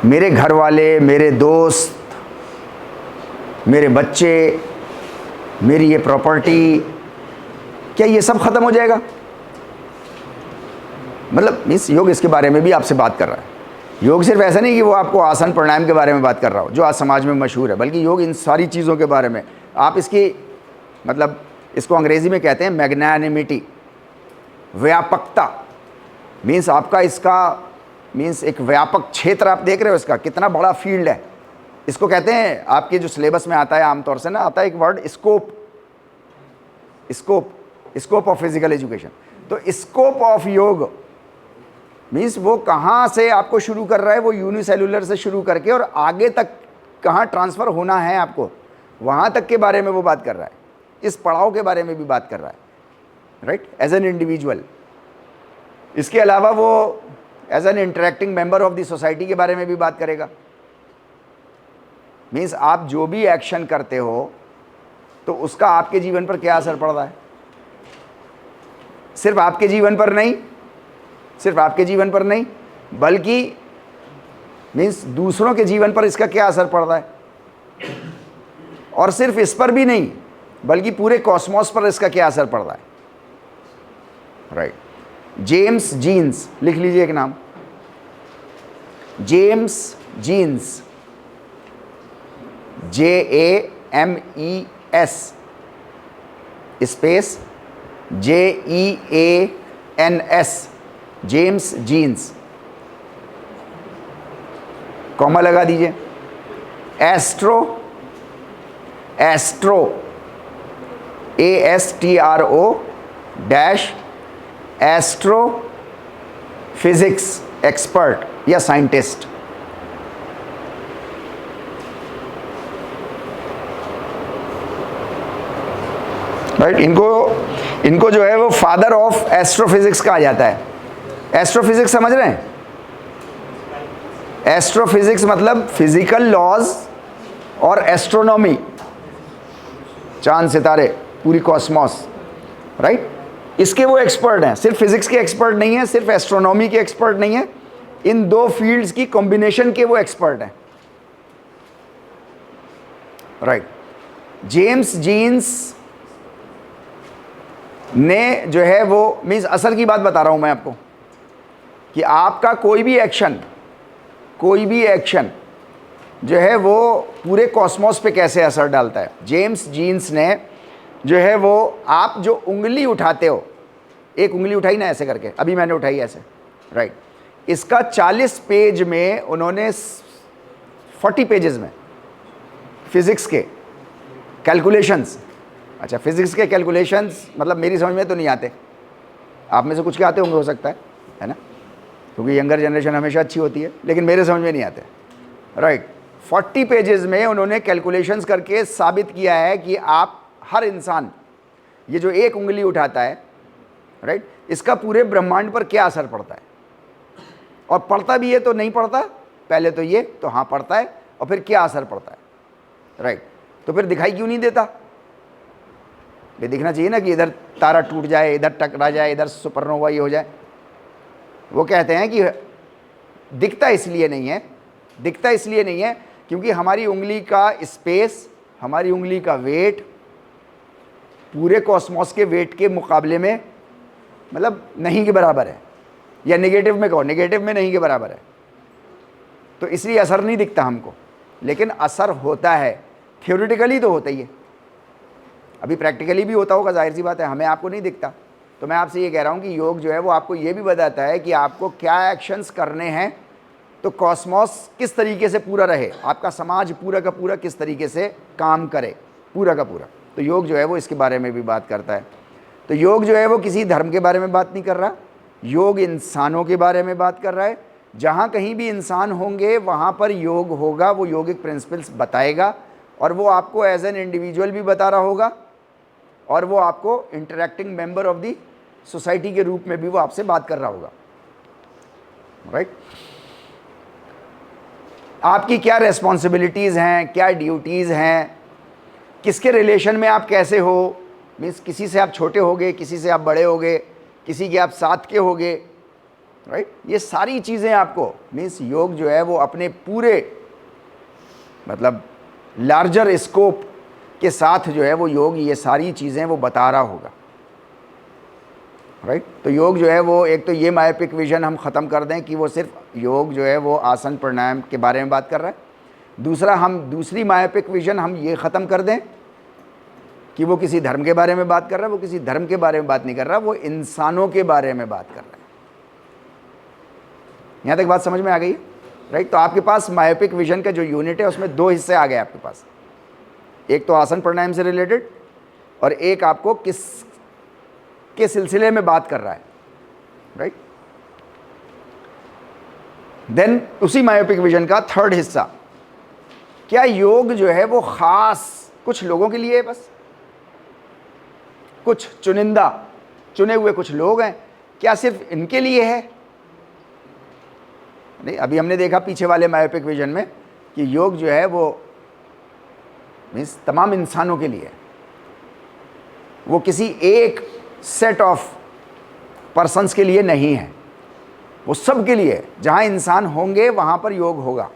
मेरे घर वाले, मेरे दोस्त, मेरे बच्चे, मेरी ये प्रॉपर्टी, क्या ये सब खत्म हो जाएगा? मतलब इस योग इसके बारे में भी आपसे बात कर रहा है। योग सिर्फ ऐसा नहीं कि वो आपको आसन प्राणायाम के बारे में बात कर रहा हो जो आज समाज में मशहूर है, बल्कि योग इन सारी चीज़ों के बारे में। आप इसकी मतलब इसको अंग्रेजी में कहते हैं मैग्नानिमिटी, व्यापकता। मीन्स आपका इसका मीन्स एक व्यापक क्षेत्र आप देख रहे हो, इसका कितना बड़ा फील्ड है। इसको कहते हैं, आपके जो सिलेबस में आता है आमतौर से ना, आता है एक word scope, scope, scope of physical education. तो स्कोप ऑफ योग मीन्स वो कहाँ से आपको शुरू कर रहा है, वो यूनिसेलुलर से शुरू करके और आगे तक कहाँ ट्रांसफ़र होना है आपको, वहाँ तक के बारे में वो बात कर रहा है। इस पड़ाव के बारे में भी बात कर रहा है, राइट, एज एन इंडिविजुअल। इसके अलावा वो as an interacting member of the society के बारे में भी बात करेगा। मीन्स आप जो भी एक्शन करते हो तो उसका आपके जीवन पर क्या असर पड़ रहा है। सिर्फ आपके जीवन पर नहीं, सिर्फ आपके जीवन पर नहीं, बल्कि मीन्स दूसरों के जीवन पर इसका क्या असर पड़ रहा है। और सिर्फ इस पर भी नहीं, बल्कि पूरे कॉस्मोस पर इसका क्या असर पड़ रहा है, राइट। जेम्स जीन्स, लिख लीजिए एक नाम, James Jeans, JAMES space JEANS, James Jeans, comma लगा दीजिए। Astro, astro ASTRO dash astrophysics expert या साइंटिस्ट। राइट, इनको जो है वो फादर ऑफ एस्ट्रोफिजिक्स कहा जाता है। एस्ट्रोफिजिक्स समझ रहे हैं? एस्ट्रोफिजिक्स मतलब फिजिकल लॉज और एस्ट्रोनॉमी, चांद सितारे, पूरी कॉस्मॉस, राइट। इसके वो एक्सपर्ट हैं, सिर्फ फिजिक्स के एक्सपर्ट नहीं है, सिर्फ एस्ट्रोनॉमी के एक्सपर्ट नहीं है, इन दो फील्ड्स की कॉम्बिनेशन के वो एक्सपर्ट हैं, राइट। जेम्स जीन्स ने जो है वो मीन्स असर की बात बता रहा हूं मैं आपको कि आपका कोई भी एक्शन जो है वो पूरे कॉस्मोस पे कैसे असर डालता है। जेम्स जीन्स ने जो है वो, आप जो उंगली उठाते हो, एक उंगली उठाई ना ऐसे करके, अभी मैंने उठाई ऐसे, राइट, इसका 40 पेज में उन्होंने 40 पेजेस में फिजिक्स के कैलकुलेशंस, अच्छा फिजिक्स के कैलकुलेशंस मतलब मेरी समझ में तो नहीं आते, आप में से कुछ के आते होंगे हो सकता है ना, क्योंकि यंगर जनरेशन हमेशा अच्छी होती है, लेकिन मेरे समझ में नहीं आते, राइट। 40 पेजेस में उन्होंने कैलकुलेशंस करके साबित किया है कि आप हर इंसान ये जो एक उंगली उठाता है, राइट, इसका पूरे ब्रह्मांड पर क्या असर पड़ता है, और पड़ता भी है तो नहीं पड़ता, पहले तो ये तो हाँ पड़ता है, और फिर क्या असर पड़ता है, राइट। तो फिर दिखाई क्यों नहीं देता? ये दिखना चाहिए ना कि इधर तारा टूट जाए, इधर टकरा जाए, इधर सुपरनोवा ये हो जाए। वो कहते हैं कि दिखता इसलिए नहीं है क्योंकि हमारी उंगली का स्पेस, हमारी उंगली का वेट पूरे कॉस्मोस के वेट के मुकाबले में मतलब नहीं के बराबर है, या नेगेटिव में कहो, नेगेटिव में नहीं के बराबर है, तो इसलिए असर नहीं दिखता हमको, लेकिन असर होता है। थ्योरेटिकली तो होता ही है, अभी प्रैक्टिकली भी होता होगा, जाहिर सी बात है, हमें आपको नहीं दिखता। तो मैं आपसे ये कह रहा हूँ कि योग जो है वो आपको ये भी बताता है कि आपको क्या एक्शंस करने हैं, तो कॉस्मोस किस तरीके से पूरा रहे, आपका समाज पूरा का पूरा किस तरीके से काम करे, पूरा का पूरा। तो योग जो है वो इसके बारे में भी बात करता है। तो योग जो है वो किसी धर्म के बारे में बात नहीं कर रहा, योग इंसानों के बारे में बात कर रहा है। जहाँ कहीं भी इंसान होंगे वहाँ पर योग होगा, वो योगिक प्रिंसिपल्स बताएगा, और वो आपको एज एन इंडिविजुअल भी बता रहा होगा, और वो आपको interacting member of the society के रूप में भी वो आपसे बात कर रहा होगा, राइट। आपकी क्या रेस्पॉन्सिबिलिटीज़ हैं, क्या ड्यूटीज़ हैं, किसके रिलेशन में आप कैसे हो, मीन्स किसी से आप छोटे होगे, किसी से आप बड़े होगे, किसी के आप साथ के होगे, राइट। ये सारी चीज़ें आपको मीन्स योग जो है वो अपने पूरे मतलब लार्जर स्कोप के साथ जो है वो योग ये सारी चीज़ें वो बता रहा होगा, राइट। तो योग जो है वो एक तो ये मायोपिक विजन हम ख़त्म कर दें कि वो सिर्फ योग जो है वो आसन प्राणायाम के बारे में बात कर रहा है। दूसरा, हम दूसरी मायोपिक विजन हम ये ख़त्म कर दें कि वो किसी धर्म के बारे में बात कर रहा है। वो किसी धर्म के बारे में बात नहीं कर रहा, वो इंसानों के बारे में बात कर रहा है। यहाँ तक बात समझ में आ गई, राइट। तो आपके पास मायोपिक विजन का जो यूनिट है उसमें दो हिस्से आ गए आपके पास, एक तो आसन प्राणायाम से रिलेटेड और एक आपको किस के सिलसिले में बात कर रहा है, राइट। देन उसी मायोपिक विजन का थर्ड हिस्सा, क्या योग जो है वो खास कुछ लोगों के लिए है, बस कुछ चुनिंदा चुने हुए कुछ लोग हैं, क्या सिर्फ इनके लिए है? नहीं, अभी हमने देखा पीछे वाले मायोपिक विजन में कि योग जो है वो मीन्स तमाम इंसानों के लिए है। वो किसी एक सेट ऑफ पर्सन्स के लिए नहीं है, वो सब के लिए। जहां इंसान होंगे वहां पर योग होगा,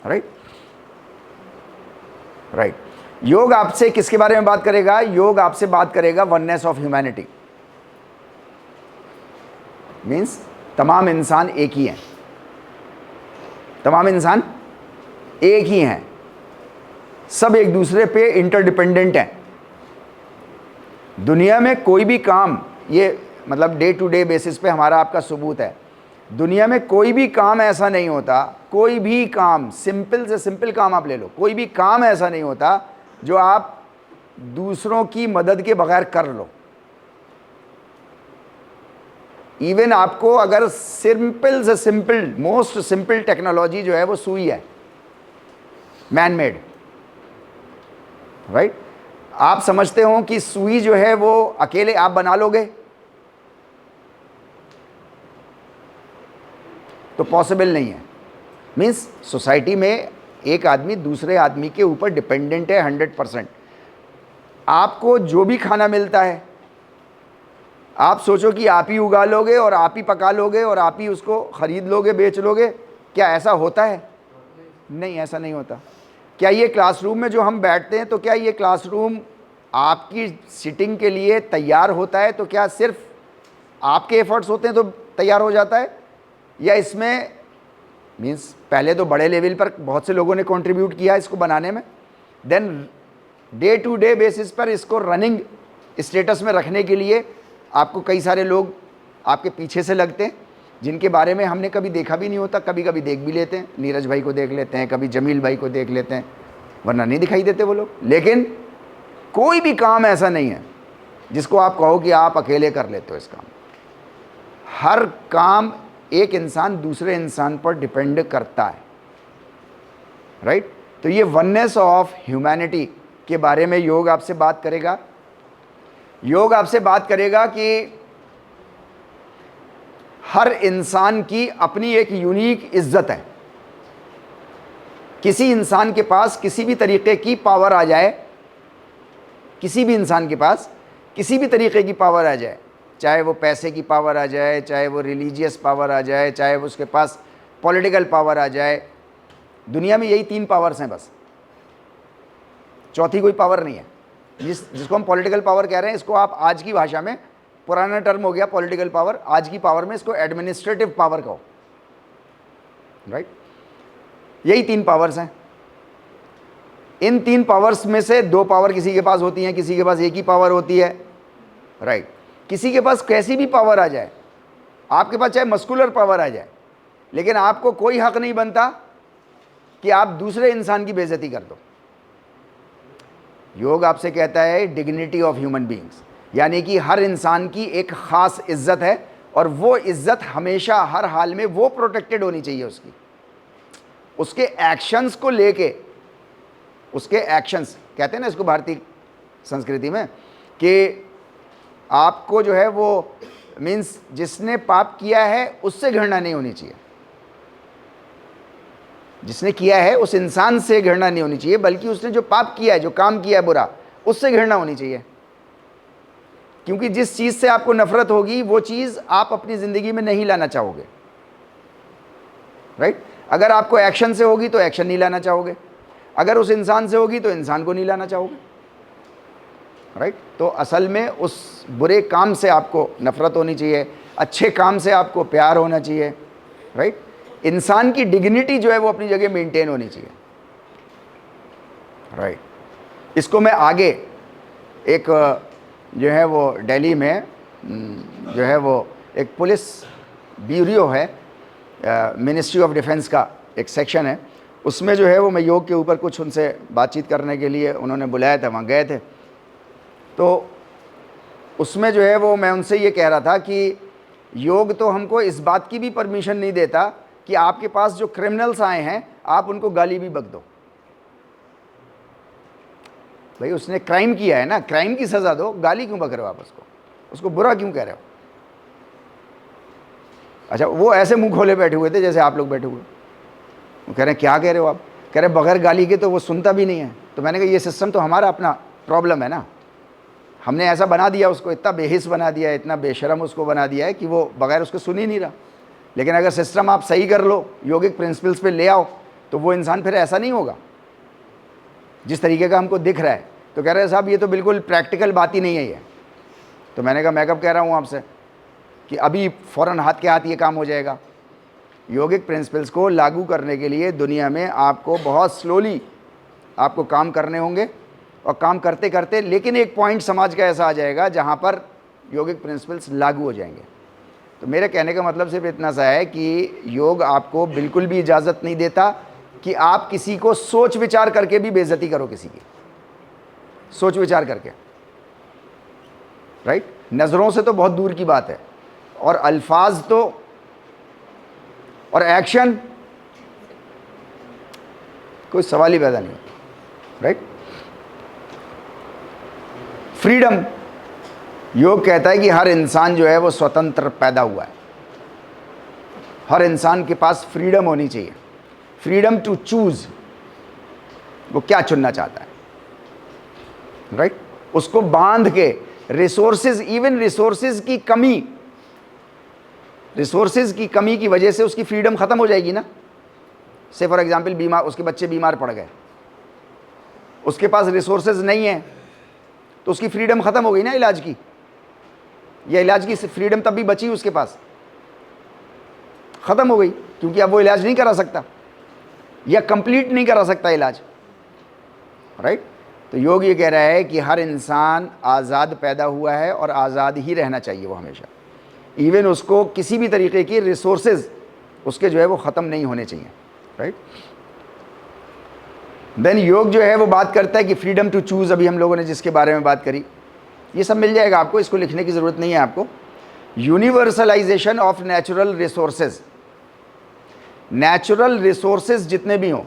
राइट राइट। योग आपसे किसके बारे में बात करेगा? योग आपसे बात करेगा वननेस ऑफ ह्यूमैनिटी, मीन्स तमाम इंसान एक ही हैं, तमाम इंसान एक ही हैं, सब एक दूसरे पे इंटरडिपेंडेंट हैं। दुनिया में कोई भी काम, ये मतलब डे टू डे बेसिस पे हमारा आपका सबूत है, दुनिया में कोई भी काम ऐसा नहीं होता, कोई भी काम, सिंपल से सिंपल काम आप ले लो, कोई भी काम ऐसा नहीं होता जो आप दूसरों की मदद के बगैर कर लो। इवन आपको अगर सिंपल से सिंपल मोस्ट सिंपल टेक्नोलॉजी जो है वो सुई है, मैन मेड, राइट। आप समझते हो कि सुई जो है वो अकेले आप बना लोगे? तो पॉसिबल नहीं है। मीन्स सोसाइटी में एक आदमी दूसरे आदमी के ऊपर डिपेंडेंट है 100%। आपको जो भी खाना मिलता है आप सोचो कि आप ही उगा लोगे और आप ही पका लोगे और आप ही उसको खरीद लोगे, बेच लोगे, क्या ऐसा होता है? नहीं, ऐसा नहीं होता। क्या ये क्लासरूम में जो हम बैठते हैं, तो क्या ये क्लासरूम आपकी सिटिंग के लिए तैयार होता है? तो क्या सिर्फ आपके एफर्ट्स होते हैं तो तैयार हो जाता है, या इसमें मीन्स पहले तो बड़े लेवल पर बहुत से लोगों ने कंट्रीब्यूट किया इसको बनाने में, then day to day basis पर इसको रनिंग स्टेटस में रखने के लिए आपको कई सारे लोग आपके पीछे से लगते हैं जिनके बारे में हमने कभी देखा भी नहीं होता। कभी कभी देख भी लेते हैं, नीरज भाई को देख लेते हैं, कभी जमील भाई को देख लेते हैं, वरना नहीं दिखाई देते वो लोग। लेकिन कोई भी काम ऐसा नहीं है जिसको आप कहो कि आप अकेले कर लेते हो इस काम। हर काम एक इंसान दूसरे इंसान पर डिपेंड करता है, राइट। तो ये वननेस ऑफ ह्यूमैनिटी के बारे में योग आपसे बात करेगा। योग आपसे बात करेगा कि हर इंसान की अपनी एक यूनिक इज्जत है। किसी इंसान के पास किसी भी तरीके की पावर आ जाए, किसी भी इंसान के पास किसी भी तरीके की पावर आ जाए, चाहे वो पैसे की पावर आ जाए, चाहे वो रिलीजियस पावर आ जाए, चाहे वो उसके पास पॉलिटिकल पावर आ जाए। दुनिया में यही 3 पावर्स हैं बस, चौथी कोई पावर नहीं है। जिसको हम पॉलिटिकल पावर कह रहे हैं, इसको आप आज की भाषा में, पुराना टर्म हो गया पॉलिटिकल पावर, आज की पावर में इसको एडमिनिस्ट्रेटिव पावर कहो, राइट। यही 3 पावर्स हैं। इन 3 पावर्स में से 2 पावर किसी के पास होती हैं, किसी के पास एक ही पावर होती है, राइट। किसी के पास कैसी भी पावर आ जाए, आपके पास चाहे मस्कुलर पावर आ जाए, लेकिन आपको कोई हक नहीं बनता कि आप दूसरे इंसान की बेइज्जती कर दो। योग आपसे कहता है डिग्निटी ऑफ ह्यूमन बीइंग्स, यानी कि हर इंसान की एक ख़ास इज्जत है और वो इज्जत हमेशा हर हाल में वो प्रोटेक्टेड होनी चाहिए। उसके एक्शंस को लेके, उसके एक्शंस कहते हैं ना इसको भारतीय संस्कृति में, कि आपको जो है वो मीन्स जिसने पाप किया है उससे घृणा नहीं होनी चाहिए, जिसने किया है उस इंसान से घृणा नहीं होनी चाहिए, बल्कि उसने जो पाप किया है, जो काम किया है बुरा, उससे घृणा होनी चाहिए। क्योंकि जिस चीज़ से आपको नफरत होगी वो चीज़ आप अपनी ज़िंदगी में नहीं लाना चाहोगे, राइट। अगर आपको एक्शन से होगी तो एक्शन नहीं लाना चाहोगे, अगर उस इंसान से होगी तो इंसान को नहीं लाना चाहोगे, राइट। तो असल में उस बुरे काम से आपको नफरत होनी चाहिए, अच्छे काम से आपको प्यार होना चाहिए, राइट। इंसान की डिग्निटी जो है वो अपनी जगह मेंटेन होनी चाहिए, राइट। इसको मैं आगे एक जो है वो दिल्ली में जो है वो एक पुलिस ब्यूरो है, मिनिस्ट्री ऑफ डिफेंस का एक सेक्शन है, उसमें जो है वो मैं योग के ऊपर कुछ उनसे बातचीत करने के लिए उन्होंने बुलाया था, वहाँ गए थे। तो उसमें जो है वो मैं उनसे ये कह रहा था कि योग तो हमको इस बात की भी परमिशन नहीं देता कि आपके पास जो क्रिमिनल्स आए हैं आप उनको गाली भी बक दो। भाई उसने क्राइम किया है ना, क्राइम की सज़ा दो, गाली क्यों बक रहे हो आप उसको बुरा क्यों कह रहे हो? अच्छा, वो ऐसे मुंह खोले बैठे हुए थे जैसे आप लोग बैठे हुए। वो कह रहे हैं क्या कह रहे हो आप? कह रहे बगैर गाली के तो वो सुनता भी नहीं है। तो मैंने कहा ये सिस्टम तो हमारा अपना प्रॉब्लम है ना, हमने ऐसा बना दिया उसको, इतना बेहिस बना दिया है, इतना बेशरम उसको बना दिया है कि वो बगैर उसके सुन ही नहीं रहा। लेकिन अगर सिस्टम आप सही कर लो, योगिक प्रिंसिपल्स पे ले आओ, तो वो इंसान फिर ऐसा नहीं होगा जिस तरीके का हमको दिख रहा है। तो कह रहे हैं साहब ये तो बिल्कुल प्रैक्टिकल बात ही नहीं है ये। तो मैंने कहा मैं कब कह रहा हूँ आपसे कि अभी फ़ौरन हाथ के हाथ ये काम हो जाएगा। योगिक प्रिंसिपल्स को लागू करने के लिए दुनिया में आपको बहुत स्लोली आपको काम करने होंगे, और काम करते करते लेकिन एक पॉइंट समाज का ऐसा आ जाएगा जहाँ पर योगिक प्रिंसिपल्स लागू हो जाएंगे। तो मेरे कहने का मतलब सिर्फ इतना सा है कि योग आपको बिल्कुल भी इजाज़त नहीं देता कि आप किसी को सोच विचार करके भी बेइज्जती करो, किसी की सोच विचार करके, राइट। नज़रों से तो बहुत दूर की बात है, और अल्फाज तो, और एक्शन कोई सवाल ही पैदा नहीं होता, राइट। फ्रीडम, योग कहता है कि हर इंसान जो है वो स्वतंत्र पैदा हुआ है, हर इंसान के पास फ्रीडम होनी चाहिए, फ्रीडम टू चूज, वो क्या चुनना चाहता है, राइट। उसको बांध के रिसोर्सेज, इवन रिसोर्सेज की कमी की वजह से उसकी फ्रीडम ख़त्म हो जाएगी ना। से फॉर एग्जांपल बीमार, उसके बच्चे बीमार पड़ गए, उसके पास रिसोर्सेज नहीं है, तो उसकी फ्रीडम ख़त्म हो गई ना इलाज की। या इलाज की फ्रीडम तब भी बची, उसके पास ख़त्म हो गई, क्योंकि अब वो इलाज नहीं करा सकता या कंप्लीट नहीं करा सकता इलाज, राइट। तो योग ये कह रहा है कि हर इंसान आज़ाद पैदा हुआ है और आज़ाद ही रहना चाहिए वो हमेशा। इवन उसको किसी भी तरीके की रिसोर्सेज उसके जो है वो ख़त्म नहीं होने चाहिए, राइट। देन योग जो है वो बात करता है कि फ्रीडम टू चूज़, अभी हम लोगों ने जिसके बारे में बात करी, ये सब मिल जाएगा आपको, इसको लिखने की ज़रूरत नहीं है आपको। Universalization of natural resources, natural resources जितने भी हों,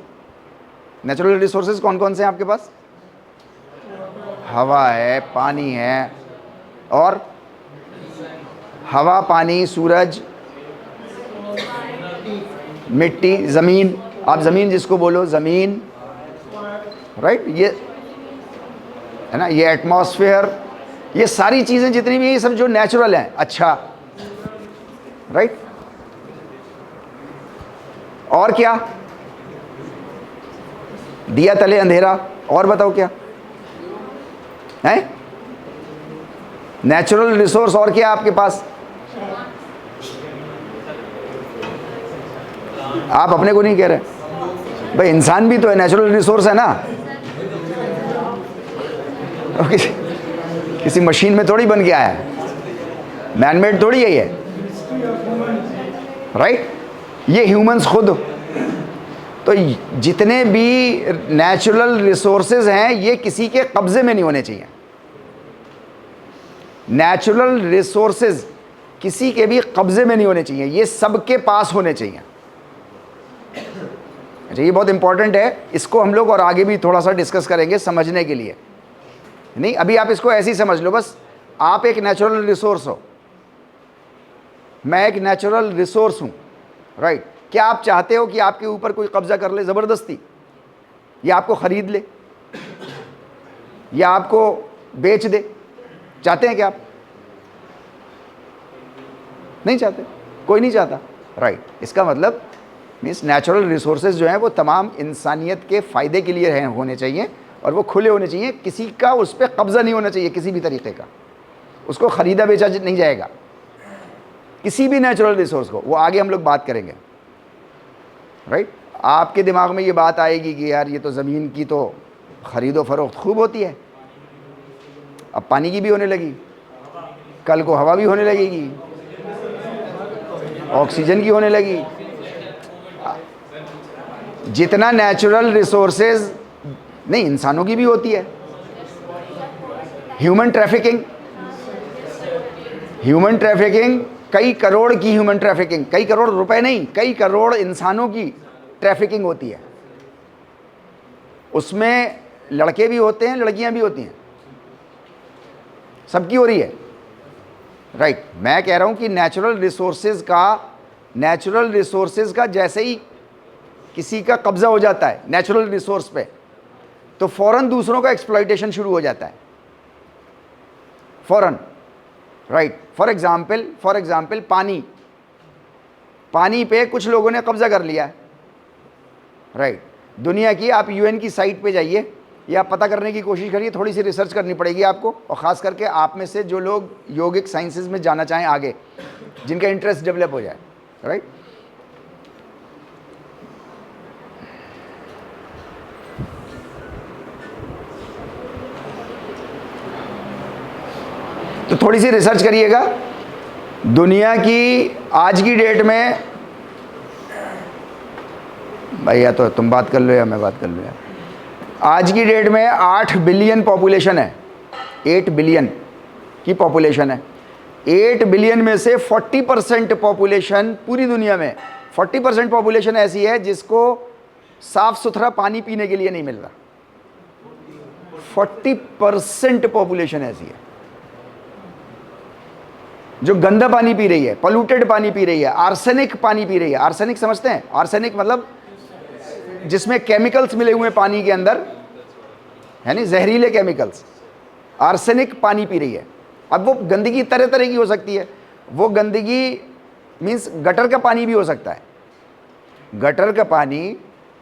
नेचुरल रिसोर्सेज कौन कौन से हैं आपके पास? हवा है, पानी है, और हवा, पानी, सूरज, मिट्टी, ज़मीन, आप ज़मीन जिसको बोलो, ज़मीन, राइट, ये है ना, ये एटमॉस्फेयर, ये सारी चीज़ें जितनी भी, ये सब जो नेचुरल हैं, अच्छा, राइट। और क्या? दिया तले अंधेरा, और बताओ क्या है? नेचुरल रिसोर्स और क्या है आपके पास? आप अपने को नहीं कह रहे भाई, इंसान भी तो है, नेचुरल रिसोर्स है ना। किसी मशीन में थोड़ी बन के आया है, मैनमेड थोड़ी है ये, राइट। ये ह्यूमंस खुद, तो जितने भी नेचुरल रिसोर्सेज हैं ये किसी के कब्जे में नहीं होने चाहिए। नेचुरल रिसोर्सेज किसी के भी कब्जे में नहीं होने चाहिए, ये सबके पास होने चाहिए। अच्छा, ये बहुत इंपॉर्टेंट है, इसको हम लोग और आगे भी थोड़ा सा डिस्कस करेंगे समझने के लिए। नहीं, अभी आप इसको ऐसे ही समझ लो, बस आप एक नेचुरल रिसोर्स हो, मैं एक नेचुरल रिसोर्स हूं, राइट। क्या आप चाहते हो कि आपके ऊपर कोई कब्जा कर ले ज़बरदस्ती, या आपको ख़रीद ले, या आपको बेच दे? चाहते हैं क्या आप? नहीं चाहते, कोई नहीं चाहता, राइट। इसका मतलब मीन्स नेचुरल रिसोर्सेज जो हैं वो तमाम इंसानियत के फ़ायदे के लिए होने चाहिए और वो खुले होने चाहिए, किसी का उस पर कब्ज़ा नहीं होना चाहिए किसी भी तरीके का, उसको ख़रीदा बेचा नहीं जाएगा किसी भी नेचुरल रिसोर्स को। वो आगे हम लोग बात करेंगे, राइट। आपके दिमाग में ये बात आएगी कि यार ये तो ज़मीन की तो ख़रीदो फरोख्त खूब होती है, अब पानी की भी होने लगी, कल को हवा भी होने लगेगी, ऑक्सीजन की होने लगी। जितना नेचुरल रिसोर्सेज नहीं, इंसानों की भी होती है। ह्यूमन ट्रैफिकिंग, ह्यूमन ट्रैफिकिंग, कई करोड़ की ह्यूमन ट्रैफिकिंग, कई करोड़ रुपए नहीं, कई करोड़ इंसानों की ट्रैफिकिंग होती है। उसमें लड़के भी होते हैं, लड़कियां भी होती हैं, सबकी हो रही है, राइट। मैं कह रहा हूं कि नेचुरल रिसोर्सेज का जैसे ही किसी का कब्जा हो जाता है नेचुरल रिसोर्स पे, तो फौरन दूसरों का एक्सप्लॉइटेशन शुरू हो जाता है, फौरन, राइट। फॉर एग्जाम्पल पानी पे कुछ लोगों ने कब्जा कर लिया है, राइट। दुनिया की आप यूएन की साइट पे जाइए या पता करने की कोशिश करिए, थोड़ी सी रिसर्च करनी पड़ेगी आपको, और ख़ास करके आप में से जो लोग योगिक साइंसेज में जाना चाहें आगे, जिनका इंटरेस्ट डेवलप हो जाए, राइट। तो थोड़ी सी रिसर्च करिएगा। दुनिया की आज की डेट में, भैया तो तुम बात कर लो या मैं बात कर लूँ यार, आज की डेट में 8 बिलियन पॉपुलेशन है, 8 बिलियन की पॉपुलेशन है। 8 बिलियन में से 40% पॉपुलेशन, पूरी दुनिया में 40% पॉपुलेशन ऐसी है जिसको साफ सुथरा पानी पीने के लिए नहीं मिल रहा। 40% पॉपुलेशन ऐसी है जो गंदा पानी पी रही है, पोल्यूटेड पानी पी रही है, आर्सेनिक पानी पी रही है। आर्सेनिक समझते हैं? आर्सेनिक मतलब जिसमें केमिकल्स मिले हुए हैं पानी के अंदर, है नहीं, जहरीले केमिकल्स, आर्सेनिक पानी पी रही है। अब वो गंदगी तरह तरह की हो सकती है, वो गंदगी मीन्स गटर का पानी भी हो सकता है। गटर का पानी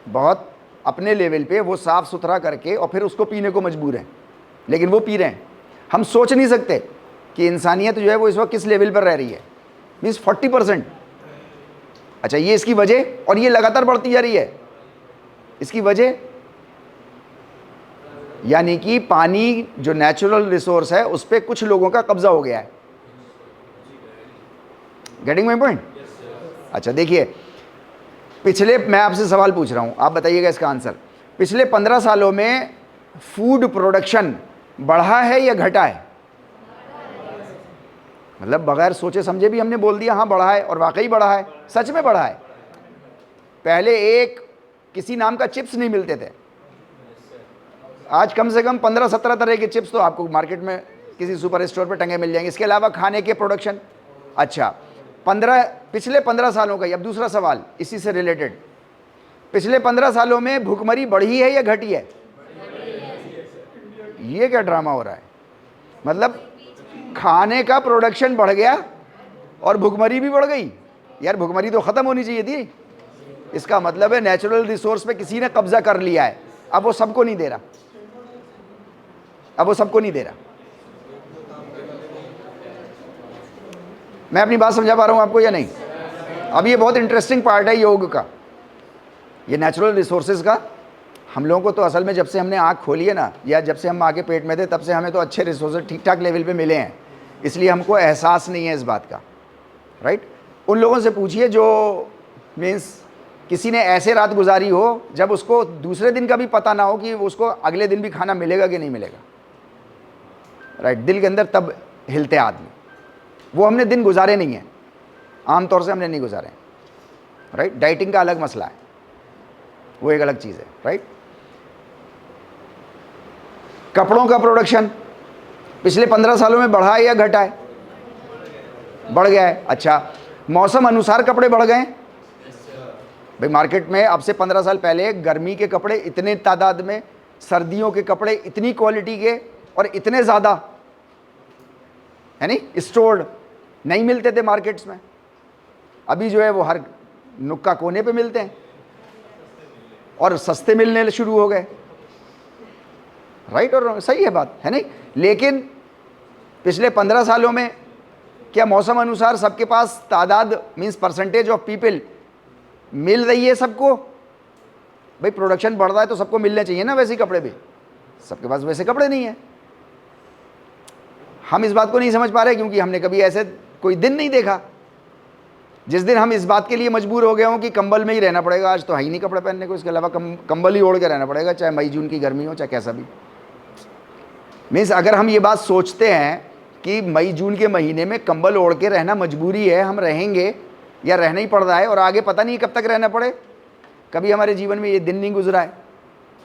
बहुत अपने लेवल पे वो साफ़ सुथरा करके और फिर उसको पीने को मजबूर हैं, लेकिन वो पी रहे हैं। हम सोच नहीं सकते कि इंसानियत जो है वो इस वक्त किस लेवल पर रह रही है, मीन्स 40%। अच्छा, ये इसकी वजह, और ये लगातार बढ़ती जा रही है, इसकी वजह यानी कि पानी जो नेचुरल रिसोर्स है उस पर कुछ लोगों का कब्जा हो गया है। Getting my point? अच्छा देखिए, मैं आपसे सवाल पूछ रहा हूं, आप बताइएगा इसका आंसर। पिछले 15 सालों में फूड प्रोडक्शन बढ़ा है या घटा है? मतलब बगैर सोचे समझे भी हमने बोल दिया हाँ बढ़ा है, और वाकई बढ़ा है, सच में बढ़ा है। पहले एक किसी नाम का चिप्स नहीं मिलते थे, आज कम से कम 15-17 तरह के चिप्स तो आपको मार्केट में किसी सुपर स्टोर पर टंगे मिल जाएंगे। इसके अलावा खाने के प्रोडक्शन। अच्छा, पिछले 15 सालों का, अब दूसरा सवाल इसी से रिलेटेड, पिछले 15 सालों में भुखमरी बढ़ी है या घटी है? ये क्या ड्रामा हो रहा है? मतलब खाने का प्रोडक्शन बढ़ गया और भुखमरी भी बढ़ गई। यार भुखमरी तो खत्म होनी चाहिए थी। इसका मतलब है नेचुरल रिसोर्स पे किसी ने कब्जा कर लिया है, अब वो सबको नहीं दे रहा, अब वो सबको नहीं दे रहा। मैं अपनी बात समझा पा रहा हूं आपको या नहीं? अब ये बहुत इंटरेस्टिंग पार्ट है योग का, ये नेचुरल रिसोर्सेज का। हम लोगों को तो असल में जब से हमने आँख खोली है ना, या जब से हम माँ के पेट में थे, तब से हमें तो अच्छे रिसोर्सेज ठीक ठाक लेवल पे मिले हैं, इसलिए हमको एहसास नहीं है इस बात का, राइट। उन लोगों से पूछिए जो मीन्स किसी ने ऐसे रात गुजारी हो जब उसको दूसरे दिन का भी पता ना हो कि उसको अगले दिन भी खाना मिलेगा कि नहीं मिलेगा, राइट। दिल के अंदर तब हिलते आदमी। वो हमने दिन गुजारे नहीं हैं, आमतौर से हमने नहीं गुजारे, राइट। डाइटिंग का अलग मसला है, वो एक अलग चीज़ है, राइट। कपड़ों का प्रोडक्शन पिछले 15 सालों में बढ़ा है या घटा है? बढ़ गया है। अच्छा, मौसम अनुसार कपड़े बढ़ गए भाई। मार्केट में अब से 15 साल पहले गर्मी के कपड़े इतने तादाद में, सर्दियों के कपड़े इतनी क्वालिटी के और इतने ज़्यादा, है नहीं, स्टोर्ड नहीं मिलते थे मार्केट्स में। अभी जो है वो हर नुक्का कोने पे मिलते हैं और सस्ते मिलने शुरू हो गए। राइट और सही है बात, है नहीं? लेकिन पिछले 15 सालों में क्या मौसम अनुसार सबके पास तादाद मीन्स परसेंटेज ऑफ पीपल मिल रही है सबको? भाई प्रोडक्शन बढ़ रहा है तो सबको मिलने चाहिए ना वैसे ही कपड़े भी। सबके पास वैसे कपड़े नहीं है। हम इस बात को नहीं समझ पा रहे क्योंकि हमने कभी ऐसे कोई दिन नहीं देखा जिस दिन हम इस बात के लिए मजबूर हो गए हों कि कंबल में ही रहना पड़ेगा, आज तो है ही नहीं कपड़े पहनने को, इसके अलावा कंबल ही ओढ़ के रहना पड़ेगा, चाहे मई जून की गर्मी हो चाहे कैसा भी। मीन्स अगर हम ये बात सोचते हैं कि मई जून के महीने में कंबल ओढ़ के रहना मजबूरी है, हम रहेंगे या रहना ही पड़ रहा है और आगे पता नहीं कब तक रहना पड़े, कभी हमारे जीवन में ये दिन नहीं गुजरा है,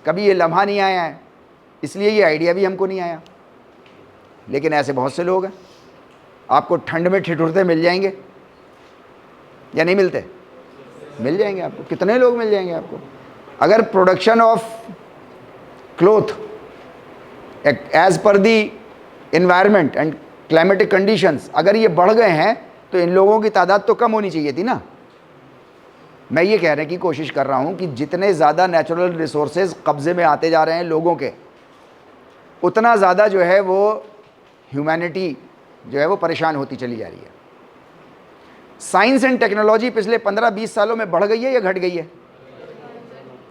कभी ये लम्हा नहीं आया है, इसलिए ये आइडिया भी हमको नहीं आया। लेकिन ऐसे बहुत से लोग हैं। आपको ठंड में ठिठुरते मिल जाएंगे या नहीं मिलते? मिल जाएंगे आपको। कितने लोग मिल जाएंगे आपको? अगर production of cloth as per the environment and climatic conditions अगर ये बढ़ गए हैं तो इन लोगों की तादाद तो कम होनी चाहिए थी ना। मैं ये कहने की कोशिश कर रहा हूँ कि जितने ज़्यादा नेचुरल रिसोर्सेज कब्ज़े में आते जा रहे हैं लोगों के, उतना ज़्यादा जो है वो ह्यूमैनिटी जो है वो परेशान होती चली जा रही है। साइंस एंड टेक्नोलॉजी पिछले 15-20 सालों में बढ़ गई है या घट गई है?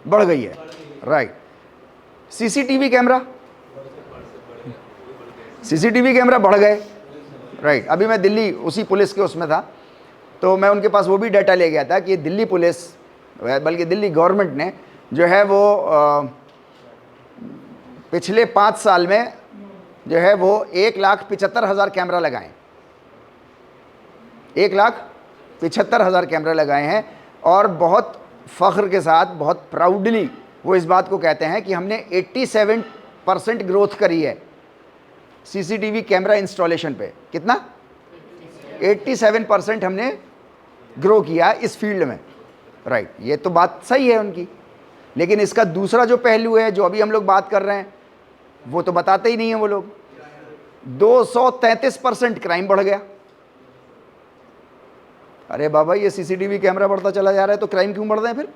बढ़ गई है। राइट। सीसीटीवी कैमरा बढ़ गए। राइट। अभी मैं दिल्ली उसी पुलिस के उसमें था तो मैं उनके पास वो भी डाटा ले गया था कि दिल्ली पुलिस बल्कि दिल्ली गवर्नमेंट ने जो है वो पिछले 5 साल में जो है वो 1,75,000 कैमरा लगाए। 1,75,000 कैमरा लगाए हैं और बहुत फ़ख्र के साथ, बहुत प्राउडली वो इस बात को कहते हैं कि हमने 87% ग्रोथ करी है सीसीटीवी कैमरा इंस्टॉलेशन पे। कितना? 87% हमने ग्रो किया इस फील्ड में। राइट। ये तो बात सही है उनकी, लेकिन इसका दूसरा जो पहलू है जो अभी हम लोग बात कर रहे हैं वो तो बताते ही नहीं है वो लोग। 233% क्राइम बढ़ गया। अरे बाबा, ये सीसीटीवी कैमरा बढ़ता चला जा रहा है तो क्राइम क्यों बढ़ रहे हैं फिर?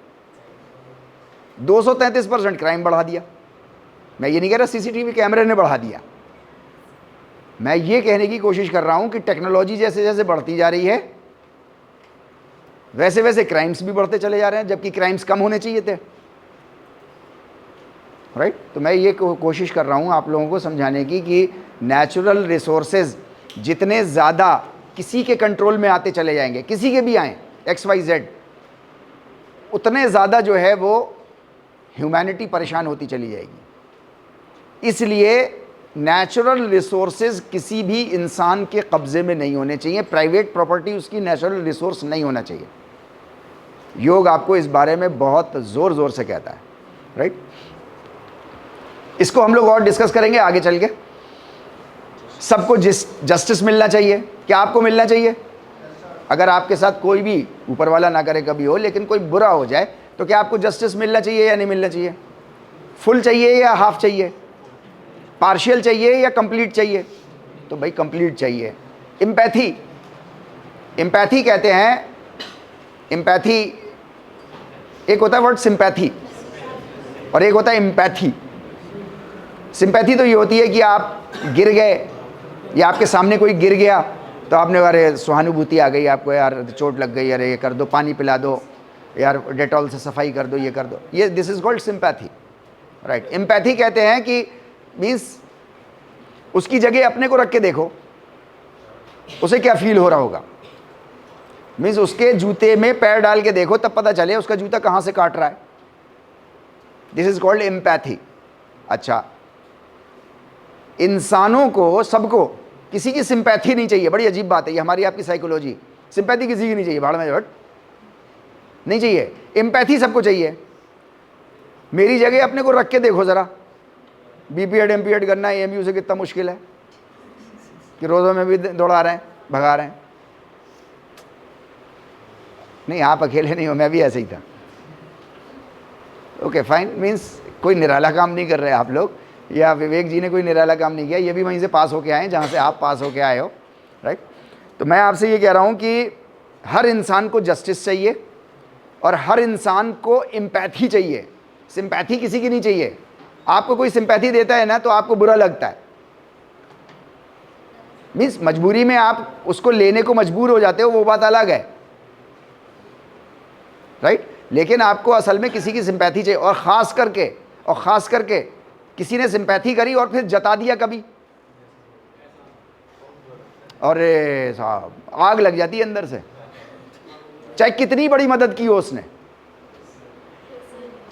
233% क्राइम बढ़ा दिया। मैं ये नहीं कह रहा सीसीटीवी कैमरे ने बढ़ा दिया, मैं ये कहने की कोशिश कर रहा हूं कि टेक्नोलॉजी जैसे जैसे बढ़ती जा रही है वैसे वैसे क्राइम्स भी बढ़ते चले जा रहे हैं, जबकि क्राइम्स कम होने चाहिए थे। राइट। तो मैं ये कोशिश कर रहा हूं आप लोगों को समझाने की कि नेचुरल रिसोर्सेज जितने ज़्यादा किसी के कंट्रोल में आते चले जाएंगे, किसी के भी आए XYZ, उतने ज़्यादा जो है वो ह्यूमैनिटी परेशान होती चली जाएगी। इसलिए नेचुरल रिसोर्सेज किसी भी इंसान के कब्ज़े में नहीं होने चाहिए। प्राइवेट प्रॉपर्टी उसकी नेचुरल रिसोर्स नहीं होना चाहिए। योग आपको इस बारे में बहुत ज़ोर ज़ोर से कहता है। राइट। इसको हम लोग और डिस्कस करेंगे आगे चल के। सबको जस्टिस मिलना चाहिए। क्या आपको मिलना चाहिए? अगर आपके साथ कोई भी, ऊपर वाला ना करे कभी हो, लेकिन कोई बुरा हो जाए तो क्या आपको जस्टिस मिलना चाहिए या नहीं मिलना चाहिए? फुल चाहिए या हाफ चाहिए? पार्शियल चाहिए या कंप्लीट चाहिए? तो भाई कंप्लीट चाहिए। एम्पैथी कहते हैं। एम्पैथी, एक होता है वर्ड सिंपैथी और एक होता है एम्पैथी। सिंपैथी तो ये होती है कि आप गिर गए या आपके सामने कोई गिर गया तो आपने, अरे सहानुभूति आ गई आपको, यार चोट लग गई, अरे ये कर दो, पानी पिला दो, यार डेटॉल से सफाई कर दो, ये कर दो, ये this is called sympathy. Right. Empathy कहते हैं कि मीन्स उसकी जगह अपने को रख के देखो उसे क्या फील हो रहा होगा। मीन्स उसके जूते में पैर डाल के देखो, तब पता चले उसका जूता कहाँ से काट रहा है। This is called empathy. अच्छा, इंसानों को, सबको, किसी की सिंपैथी नहीं चाहिए। बड़ी अजीब बात है ये, हमारी आपकी साइकोलॉजी। सिंपैथी किसी की नहीं चाहिए, भाड़ में झट नहीं चाहिए। एम्पैथी सबको चाहिए। मेरी जगह अपने को रख के देखो ज़रा। BPEd MPEd करना है AMU से कितना मुश्किल है कि रोज़ों में भी दौड़ा रहे हैं, भगा रहे हैं। नहीं, आप अकेले नहीं हो, मैं भी ऐसे ही था। Okay fine. मीन्स कोई निराला काम नहीं कर रहे आप लोग, या विवेक जी ने कोई निराला काम नहीं किया, ये भी वहीं से पास होके आए जहाँ से आप पास होके आए हो। राइट। तो मैं आपसे ये कह रहा हूँ कि हर इंसान को जस्टिस चाहिए और हर इंसान को एम्पैथी चाहिए। सिंपैथी किसी की नहीं चाहिए। आपको कोई सिंपैथी देता है ना तो आपको बुरा लगता है, मीन्स मजबूरी में आप उसको लेने को मजबूर हो जाते हो, वो बात अलग है, राइट। लेकिन आपको असल में किसी की सिंपैथी चाहिए, और ख़ास करके किसी ने सिंपैथी करी और फिर जता दिया कभी, अरे साहब आग लग जाती है अंदर से, चाहे कितनी बड़ी मदद की हो उसने,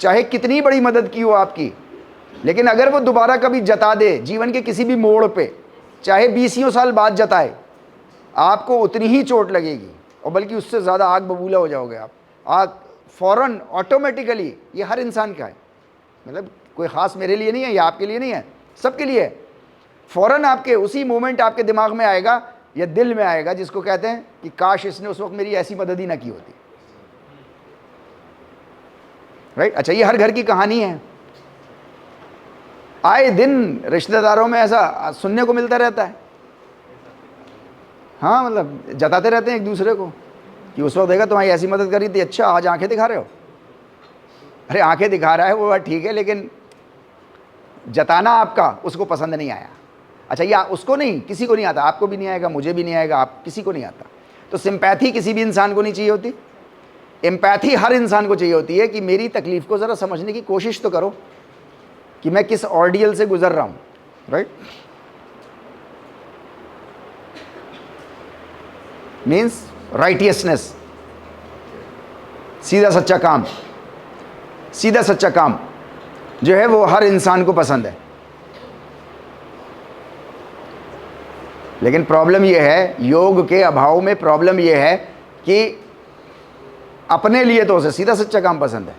चाहे कितनी बड़ी मदद की हो आपकी, लेकिन अगर वो दोबारा कभी जता दे जीवन के किसी भी मोड़ पे, चाहे 20 साल बाद जताए, आपको उतनी ही चोट लगेगी, और बल्कि उससे ज़्यादा आग बबूला हो जाओगे आप फ़ौरन ऑटोमेटिकली। ये हर इंसान का है, मतलब कोई ख़ास मेरे लिए नहीं है या आपके लिए नहीं है, सबके लिए है। फ़ौरन आपके उसी मोमेंट आपके दिमाग में आएगा या दिल में आएगा, जिसको कहते हैं कि काश इसने उस वक्त मेरी ऐसी मदद ही ना की होती, राइट। अच्छा, ये हर घर की कहानी है, आए दिन रिश्तेदारों में ऐसा सुनने को मिलता रहता है। हाँ, मतलब जताते रहते हैं एक दूसरे को कि उस वक्त देखा तुम्हारी ऐसी मदद करी थी, अच्छा आज आंखें दिखा रहे हो। अरे आंखें दिखा रहा है वो बात ठीक है, लेकिन जताना आपका उसको पसंद नहीं आया। अच्छा, या उसको नहीं, किसी को नहीं आता, आपको भी नहीं आएगा, मुझे भी नहीं आएगा, आप किसी को नहीं आता। तो सिंपैथी किसी भी इंसान को नहीं चाहिए होती, एम्पैथी हर इंसान को चाहिए होती है कि मेरी तकलीफ़ को ज़रा समझने की कोशिश तो करो कि मैं किस ऑर्डियल से गुजर रहा हूँ, राइट। मीन्स राइटियसनेस, सीधा सच्चा काम जो है वो हर इंसान को पसंद है। लेकिन प्रॉब्लम ये है, योग के अभाव में प्रॉब्लम ये है कि अपने लिए तो उसे सीधा सच्चा काम पसंद है।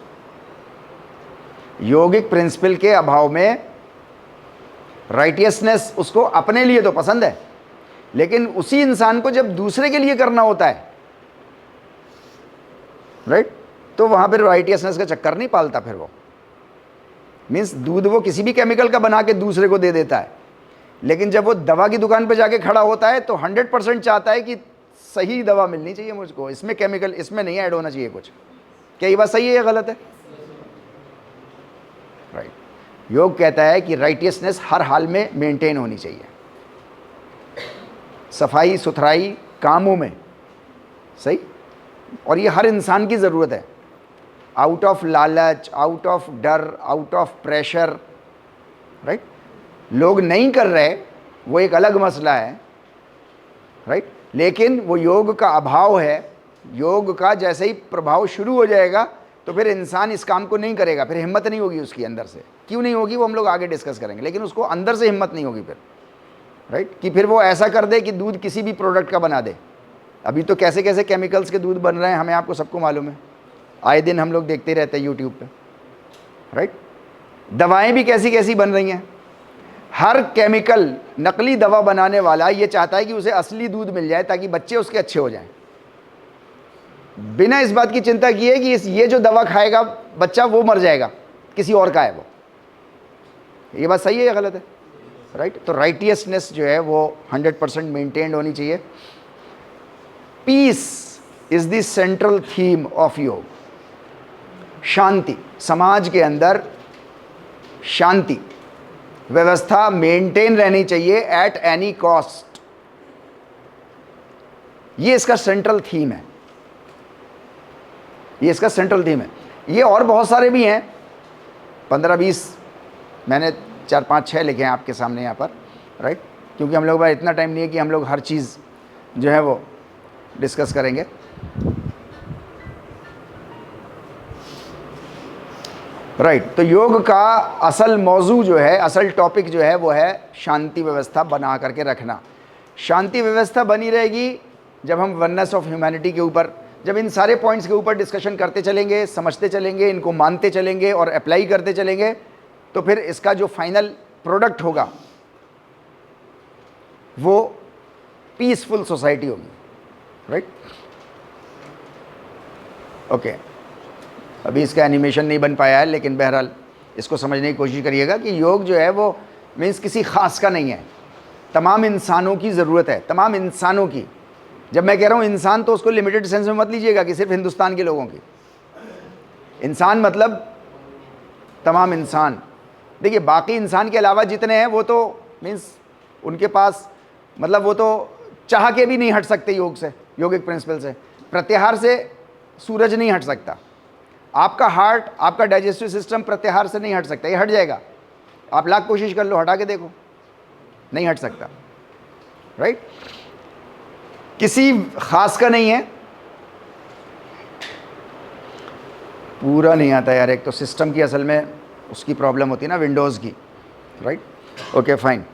योगिक प्रिंसिपल के अभाव में राइटियसनेस उसको अपने लिए तो पसंद है, लेकिन उसी इंसान को जब दूसरे के लिए करना होता है, राइट, तो वहां पर राइटियसनेस का चक्कर नहीं पालता। फिर वो मीन्स दूध वो किसी भी केमिकल का बना के दूसरे को दे देता है, लेकिन जब वो दवा की दुकान पर जाके खड़ा होता है तो 100% चाहता है कि सही दवा मिलनी चाहिए मुझको, इसमें केमिकल इसमें नहीं ऐड होना चाहिए कुछ। क्या ये बात सही है या गलत है? राइट। योग कहता है कि राइटियसनेस हर हाल में मेंटेन होनी चाहिए, सफाई सुथराई कामों में, सही। और ये हर इंसान की ज़रूरत है, आउट ऑफ लालच, आउट ऑफ डर, आउट ऑफ प्रेशर, राइट। लोग नहीं कर रहे वो एक अलग मसला है, राइट, लेकिन वो योग का अभाव है। योग का जैसे ही प्रभाव शुरू हो जाएगा तो फिर इंसान इस काम को नहीं करेगा, फिर हिम्मत नहीं होगी उसकी अंदर से। क्यों नहीं होगी वो हम लोग आगे डिस्कस करेंगे, लेकिन उसको अंदर से हिम्मत नहीं होगी फिर, राइट, कि फिर वो ऐसा कर दे कि दूध किसी भी प्रोडक्ट का बना दे। अभी तो कैसे कैसे केमिकल्स के दूध बन रहे हैं, हमें आपको सबको मालूम है, आए दिन हम लोग देखते रहते हैं यूट्यूब पे, राइट। दवाएं भी कैसी कैसी बन रही हैं। हर केमिकल नकली दवा बनाने वाला ये चाहता है कि उसे असली दूध मिल जाए ताकि बच्चे उसके अच्छे हो जाएं, बिना इस बात की चिंता किए कि ये जो दवा खाएगा बच्चा वो मर जाएगा, किसी और का है वो। ये बात सही है या गलत है? राइट। तो राइटियसनेस जो है वो 100% मेंटेन्ड होनी चाहिए। Peace is the central theme of yoga. शांति, समाज के अंदर शांति व्यवस्था मेंटेन रहनी चाहिए एट एनी कॉस्ट, ये इसका सेंट्रल थीम है, ये इसका सेंट्रल थीम है। ये और बहुत सारे भी हैं, 15-20 मैंने 4-5-6 लिखे हैं आपके सामने यहाँ पर, राइट, क्योंकि हम लोग भाई इतना टाइम नहीं है कि हम लोग हर चीज़ जो है वो डिस्कस करेंगे। राइट। तो योग का असल मौजू जो है, असल टॉपिक जो है वो है शांति व्यवस्था बना करके रखना। शांति व्यवस्था बनी रहेगी जब हम वननेस ऑफ ह्यूमैनिटी के ऊपर, जब इन सारे पॉइंट्स के ऊपर डिस्कशन करते चलेंगे, समझते चलेंगे, इनको मानते चलेंगे और अप्लाई करते चलेंगे, तो फिर इसका जो फाइनल प्रोडक्ट होगा वो पीसफुल सोसाइटी होगी, राइट। ओके, अभी इसका एनिमेशन नहीं बन पाया है, लेकिन बहरहाल इसको समझने की कोशिश करिएगा कि योग जो है वो मीन्स किसी ख़ास का नहीं है, तमाम इंसानों की ज़रूरत है, तमाम इंसानों की। जब मैं कह रहा हूँ इंसान तो उसको लिमिटेड सेंस में मत लीजिएगा कि सिर्फ हिंदुस्तान के लोगों की। इंसान मतलब तमाम इंसान। देखिए बाकी इंसान के अलावा जितने हैं वो तो मीन्स उनके पास मतलब वो तो चाह के भी नहीं हट सकते योग से, योगिक प्रिंसिपल से। प्रत्याहार से सूरज नहीं हट सकता, आपका हार्ट, आपका डाइजेस्टिव सिस्टम प्रत्याहार से नहीं हट सकता, ये हट जाएगा। आप लाख कोशिश कर लो, हटा के देखो, नहीं हट सकता, राइट। किसी खास का नहीं है, पूरा नहीं आता यार, एक तो सिस्टम की असल में उसकी प्रॉब्लम होती है ना, विंडोज़ की, राइट। Okay fine.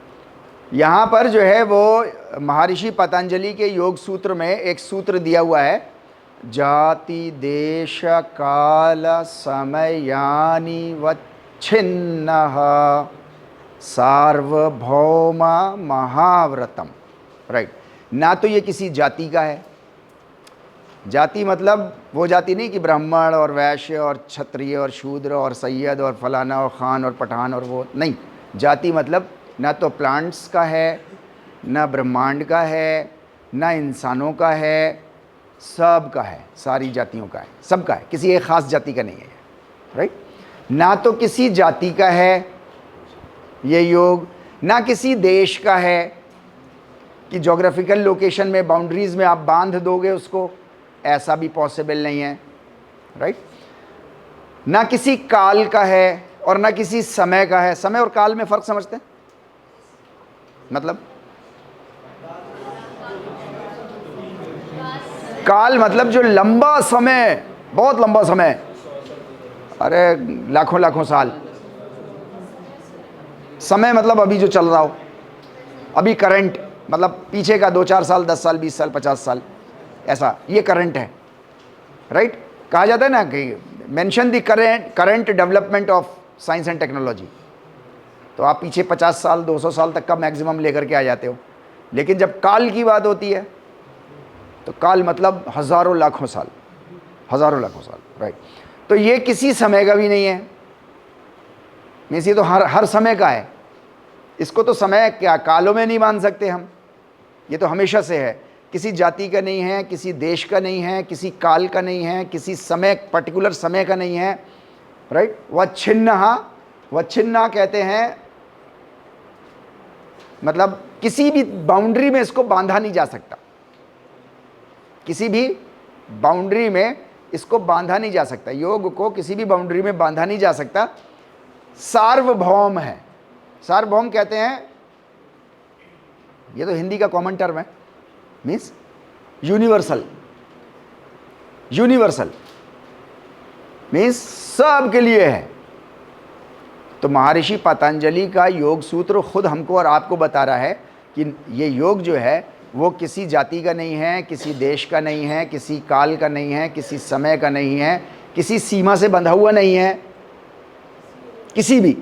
यहाँ पर जो है वो महर्षि पतंजलि के योग सूत्र में एक सूत्र दिया हुआ है, जाति देश काल समयानि वच्छिन्नः सार्वभौम महाव्रतम, राइट। ना तो ये किसी जाति का है, जाति मतलब वो जाति नहीं कि ब्राह्मण और वैश्य और क्षत्रिय और शूद्र और सैयद और फलाना और खान और पठान और वो नहीं। जाति मतलब ना तो प्लांट्स का है, ना ब्रह्मांड का है, ना इंसानों का है, सब का है, सारी जातियों का है, सबका है, किसी एक ख़ास जाति का नहीं है, राइट। ना तो किसी जाति का है ये योग, ना किसी देश का है कि जोग्राफिकल लोकेशन में, बाउंड्रीज़ में आप बांध दोगे उसको, ऐसा भी पॉसिबल नहीं है, राइट। ना किसी काल का है और ना किसी समय का है। समय और काल में फ़र्क समझते हैं? मतलब काल मतलब जो लंबा समय, बहुत लंबा समय, अरे लाखों लाखों साल। समय मतलब अभी जो चल रहा हो, अभी करंट, मतलब पीछे का 2-4 साल, 10 साल, 20 साल, 50 साल, ऐसा ये करंट है, राइट। कहा जाता है ना कि mention the current development of science and technology. तो आप पीछे 50 साल, 200 साल तक का मैक्सिमम लेकर के आ जाते हो। लेकिन जब काल की बात होती है तो काल मतलब हज़ारों लाखों साल, हज़ारों लाखों साल, राइट। तो ये किसी समय का भी नहीं है, मीन्स ये तो हर समय का है। इसको तो समय क्या कालों में नहीं मान सकते हम, ये तो हमेशा से है। किसी जाति का नहीं है, किसी देश का नहीं है, किसी काल का नहीं है, किसी समय, पर्टिकुलर समय का नहीं है, राइट। वच्छिन्ना कहते हैं मतलब किसी भी बाउंड्री में इसको बांधा नहीं जा सकता, किसी भी बाउंड्री में इसको बांधा नहीं जा सकता, योग को किसी भी बाउंड्री में बांधा नहीं जा सकता। सार्वभौम है, सार्वभौम कहते हैं, ये तो हिंदी का कॉमन टर्म है, मीन्स यूनिवर्सल। यूनिवर्सल मीन्स सब के लिए है। तो महर्षि पतंजलि का योग सूत्र खुद हमको और आपको बता रहा है कि ये योग जो है वो किसी जाति का नहीं है, किसी देश का नहीं है, किसी काल का नहीं है, किसी समय का नहीं है, किसी सीमा से बंधा हुआ नहीं है, किसी भी।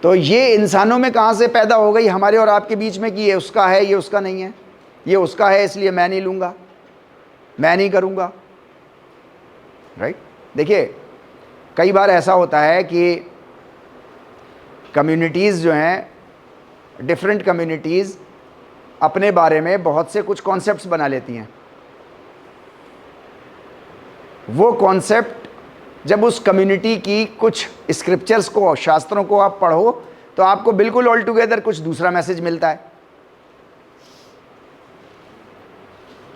तो ये इंसानों में कहाँ से पैदा हो गई हमारे और आपके बीच में कि ये उसका है, ये उसका नहीं है, ये उसका है इसलिए मैं नहीं लूँगा, मैं नहीं करूँगा, राइट। देखिए कई बार ऐसा होता है कि कम्युनिटीज़ जो हैं, डिफरेंट कम्युनिटीज़ अपने बारे में बहुत से कुछ कॉन्सेप्ट्स बना लेती हैं। वो कॉन्सेप्ट जब उस कम्युनिटी की कुछ स्क्रिप्चर्स को, शास्त्रों को आप पढ़ो तो आपको बिल्कुल ऑल टुगेदर कुछ दूसरा मैसेज मिलता है,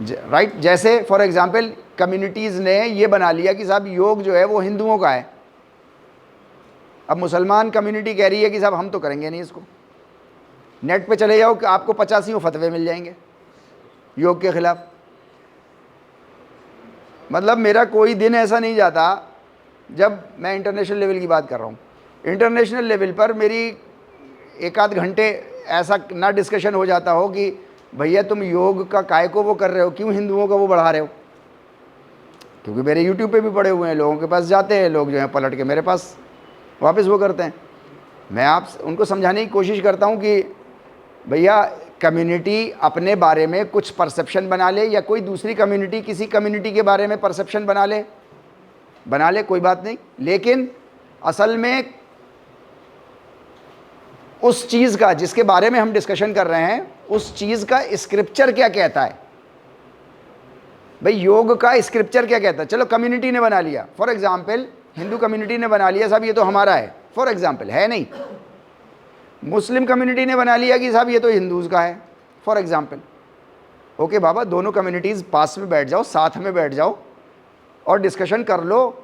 राइट। जैसे फॉर एग्जांपल कम्युनिटीज़ ने ये बना लिया कि साहब योग जो है वो हिंदुओं का है। अब मुसलमान कम्युनिटी कह रही है कि साहब हम तो करेंगे नहीं इसको। नेट पे चले जाओ कि आपको 85 फतवे मिल जाएंगे योग के ख़िलाफ़। मतलब मेरा कोई दिन ऐसा नहीं जाता, जब मैं इंटरनेशनल लेवल की बात कर रहा हूँ, इंटरनेशनल लेवल पर मेरी एक आध घंटे ऐसा ना डिस्कशन हो जाता हो कि भैया तुम योग का काय को वो कर रहे हो, क्यों हिंदुओं का वो बढ़ा रहे हो। क्योंकि मेरे यूट्यूब पे भी पड़े हुए हैं, लोगों के पास जाते हैं लोग जो हैं, पलट के मेरे पास वापस वो करते हैं। मैं आप उनको समझाने की कोशिश करता हूँ कि भैया कम्युनिटी अपने बारे में कुछ परसेप्शन बना ले, या कोई दूसरी कम्युनिटी किसी कम्युनिटी के बारे में परसेप्शन बना ले, कोई बात नहीं। लेकिन असल में उस चीज़ का जिसके बारे में हम डिस्कशन कर रहे हैं उस चीज़ का स्क्रिप्चर क्या कहता है। भाई योग का स्क्रिप्चर क्या कहता है। चलो कम्युनिटी ने बना लिया, फॉर एग्जाम्पल हिंदू कम्युनिटी ने बना लिया साहब ये तो हमारा है, फॉर एग्जाम्पल, है नहीं। मुस्लिम कम्युनिटी ने बना लिया कि साहब ये तो हिंदूज़ का है, फॉर एग्जाम्पल। ओके बाबा, दोनों कम्युनिटीज़ पास में बैठ जाओ, साथ में बैठ जाओ और डिस्कशन कर लो।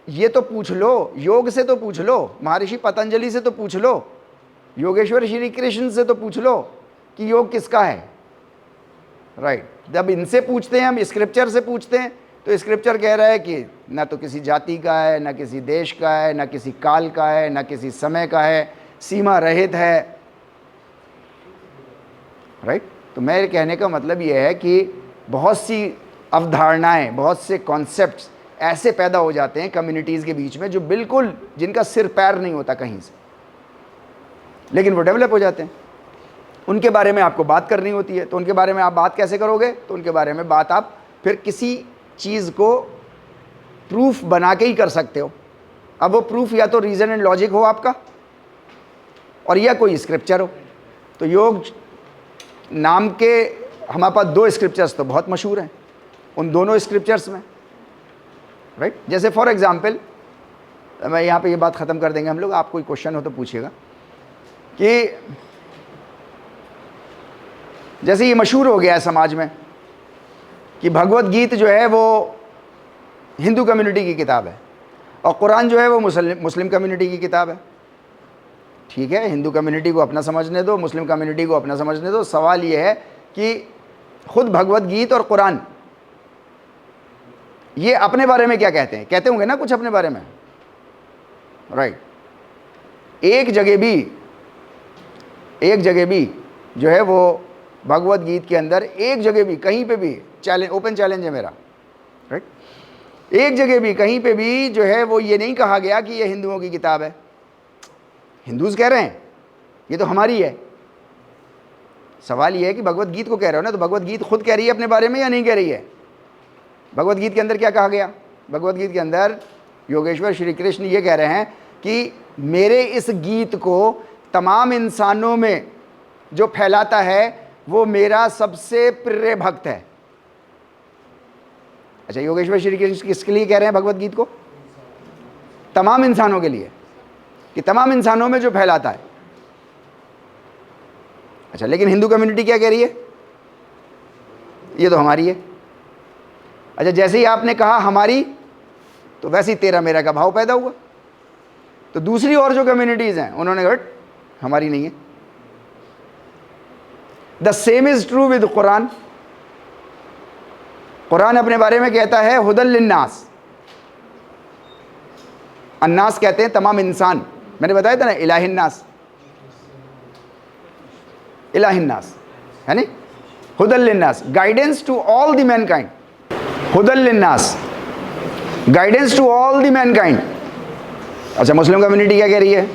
ये तो पूछ लो, योग से तो पूछ लो, महर्षि पतंजलि से तो पूछ लो, योगेश्वर श्री कृष्ण से तो पूछ लो कि योग किसका है, राइट। जब इनसे पूछते हैं हम, स्क्रिप्चर से पूछते हैं, तो स्क्रिप्चर कह रहा है कि ना तो किसी जाति का है, ना किसी देश का है, ना किसी काल का है, ना किसी समय का है, सीमा रहित है, राइट। तो मेरे कहने का मतलब यह है कि बहुत सी अवधारणाएं, बहुत से कॉन्सेप्ट्स ऐसे पैदा हो जाते हैं कम्युनिटीज़ के बीच में जो बिल्कुल, जिनका सिर पैर नहीं होता कहीं से, लेकिन वो डेवलप हो जाते हैं। उनके बारे में आपको बात करनी होती है, तो उनके बारे में आप बात कैसे करोगे, तो उनके बारे में बात आप फिर किसी चीज़ को प्रूफ बना के ही कर सकते हो। अब वो प्रूफ या तो रीज़न एंड लॉजिक हो आपका, और या कोई स्क्रिप्चर हो। तो योग नाम के हमारे पास 2 स्क्रिप्चर्स तो बहुत मशहूर हैं, उन दोनों स्क्रिप्चर्स में, राइट। जैसे फॉर एग्जाम्पल, मैं यहाँ पे ये बात ख़त्म कर देंगे हम लोग, आप कोई क्वेश्चन हो तो पूछिएगा, कि जैसे ये मशहूर हो गया है समाज में कि भगवत गीता जो है वो हिंदू कम्युनिटी की किताब है और कुरान जो है वो मुस्लिम कम्युनिटी की किताब है। ठीक है, हिंदू कम्युनिटी को अपना समझने दो, मुस्लिम कम्युनिटी को अपना समझने दो। सवाल ये है कि खुद भगवत गीता और कुरान ये अपने बारे में क्या कहते हैं, कहते होंगे ना कुछ अपने बारे में, राइट। एक जगह भी जो है वो भगवत गीता के अंदर एक जगह भी कहीं पे भी, चैलेंज, ओपन चैलेंज है मेरा, राइट, एक जगह भी कहीं पे भी जो है वो ये नहीं कहा गया कि ये हिंदुओं की किताब है। हिंदूज कह रहे हैं ये तो हमारी है। सवाल ये है कि भगवत गीता को कह रहे हो ना, तो भगवत गीता खुद कह रही है अपने बारे में या नहीं कह रही है। भगवत गीता के अंदर क्या कहा गया, भगवत गीता के अंदर योगेश्वर श्री कृष्ण ये कह रहे हैं कि मेरे इस गीत को तमाम इंसानों में जो फैलाता है वो मेरा सबसे प्रिय भक्त है। अच्छा, योगेश्वर श्री कृष्ण किसके लिए कह रहे हैं भगवत गीता को? तमाम इंसानों के लिए, कि तमाम इंसानों में जो फैलाता है। अच्छा, लेकिन हिंदू कम्युनिटी क्या कह रही है, ये तो हमारी है। अच्छा, जैसे ही आपने कहा हमारी, तो वैसे ही तेरा मेरा का भाव पैदा हुआ। तो दूसरी और जो कम्युनिटीज़ हैं उन्होंने कहा हमारी नहीं है। The same is true with Quran. Quran अपने बारे में कहता है हुदल लिन्नास। अन्नास कहते हैं तमाम इंसान, मैंने बताया था ना, इलाहिन्नास, इलाहिन्नास है नहीं, हुदल लिन्नास, guidance to all the mankind. हुदल लिन्नास, गाइडेंस टू ऑल द मैनकाइंड। अच्छा, मुस्लिम कम्युनिटी क्या कह रही है?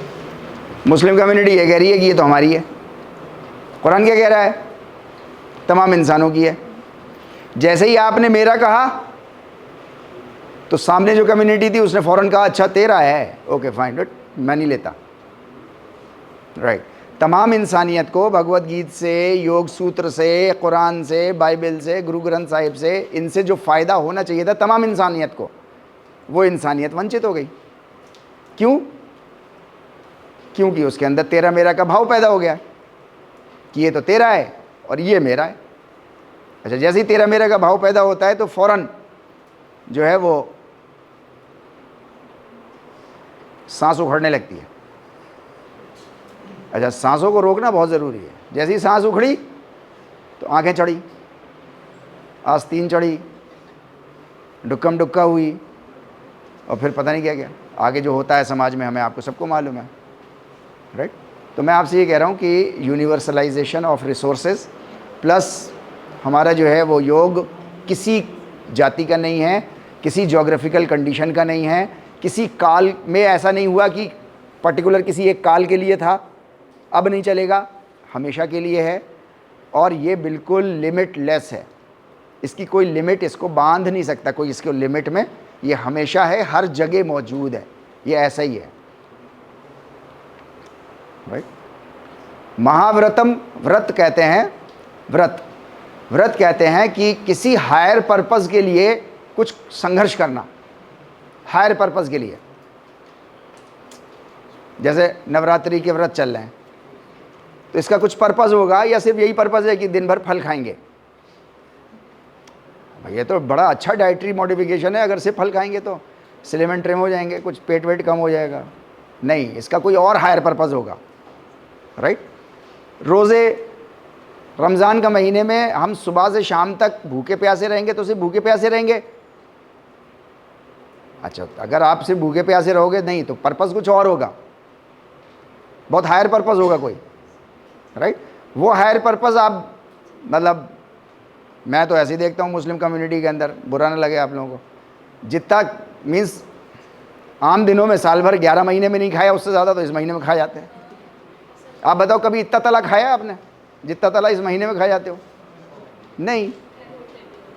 मुस्लिम कम्युनिटी ये कह रही है कि ये तो हमारी है। कुरान क्या कह रहा है? तमाम इंसानों की है। जैसे ही आपने मेरा कहा तो सामने जो कम्युनिटी थी उसने फ़ौरन कहा अच्छा तेरा है, ओके फाइन, बट मैं नहीं लेता, राइट। तमाम इंसानियत को भगवत गीता से, योग सूत्र से, कुरान से, बाइबल से, गुरु ग्रंथ साहिब से, इनसे जो फ़ायदा होना चाहिए था तमाम इंसानियत को, वो इंसानियत वंचित हो गई। क्यों? क्योंकि उसके अंदर तेरा मेरा का भाव पैदा हो गया कि ये तो तेरा है और ये मेरा है। अच्छा, जैसे ही तेरा मेरा का भाव पैदा होता है तो फ़ौरन जो है वो सांस उखड़ने लगती है। अच्छा, सांसों को रोकना बहुत ज़रूरी है। जैसे ही सांस उखड़ी तो आंखें चढ़ी, आस्तीन चढ़ी, डुक्कम डुक्का हुई, और फिर पता नहीं क्या क्या आगे जो होता है समाज में, हमें आपको सबको मालूम है, राइट। तो मैं आपसे ये कह रहा हूँ कि यूनिवर्सलाइजेशन ऑफ रिसोर्सेज प्लस हमारा जो है वो योग किसी जाति का नहीं है, किसी जोग्राफिकल कंडीशन का नहीं है, किसी काल में ऐसा नहीं हुआ कि पर्टिकुलर किसी एक काल के लिए था, अब नहीं चलेगा, हमेशा के लिए है। और ये बिल्कुल लिमिटलेस है, इसकी कोई लिमिट इसको बांध नहीं सकता कोई इसको लिमिट में, ये हमेशा है, हर जगह मौजूद है, ये ऐसा ही है, राइट। महाव्रतम, व्रत कहते हैं व्रत, व्रत कहते हैं कि किसी हायर पर्पस के लिए कुछ संघर्ष करना, हायर पर्पस के लिए। जैसे नवरात्रि के व्रत चल रहे हैं तो इसका कुछ पर्पस होगा या सिर्फ यही पर्पस है कि दिन भर फल खाएंगे? ये तो बड़ा अच्छा डाइटरी मॉडिफिकेशन है, अगर सिर्फ फल खाएंगे तो स्लिम एंड ट्रिम हो जाएंगे, कुछ पेट वेट कम हो जाएगा। नहीं, इसका कोई और हायर पर्पस होगा, राइट। रोज़े रमज़ान का महीने में हम सुबह से शाम तक भूखे प्यासे रहेंगे तो सिर्फ भूखे प्यासे रहेंगे? अच्छा, अगर आप सिर्फ भूखे प्यासे रहोगे नहीं तो पर्पस कुछ और होगा, बहुत हायर पर्पस होगा कोई, राइट। वो हायर पर्पस आप, मतलब मैं तो ऐसे ही देखता हूँ मुस्लिम कम्युनिटी के अंदर, बुरा ना लगे आप लोगों को, जितना मीन्स आम दिनों में साल भर 11 महीने में नहीं खाया उससे ज़्यादा तो इस महीने में खा जाते हैं। आप बताओ कभी इतना तला खाया आपने जितना तला इस महीने में खा जाते हो? नहीं।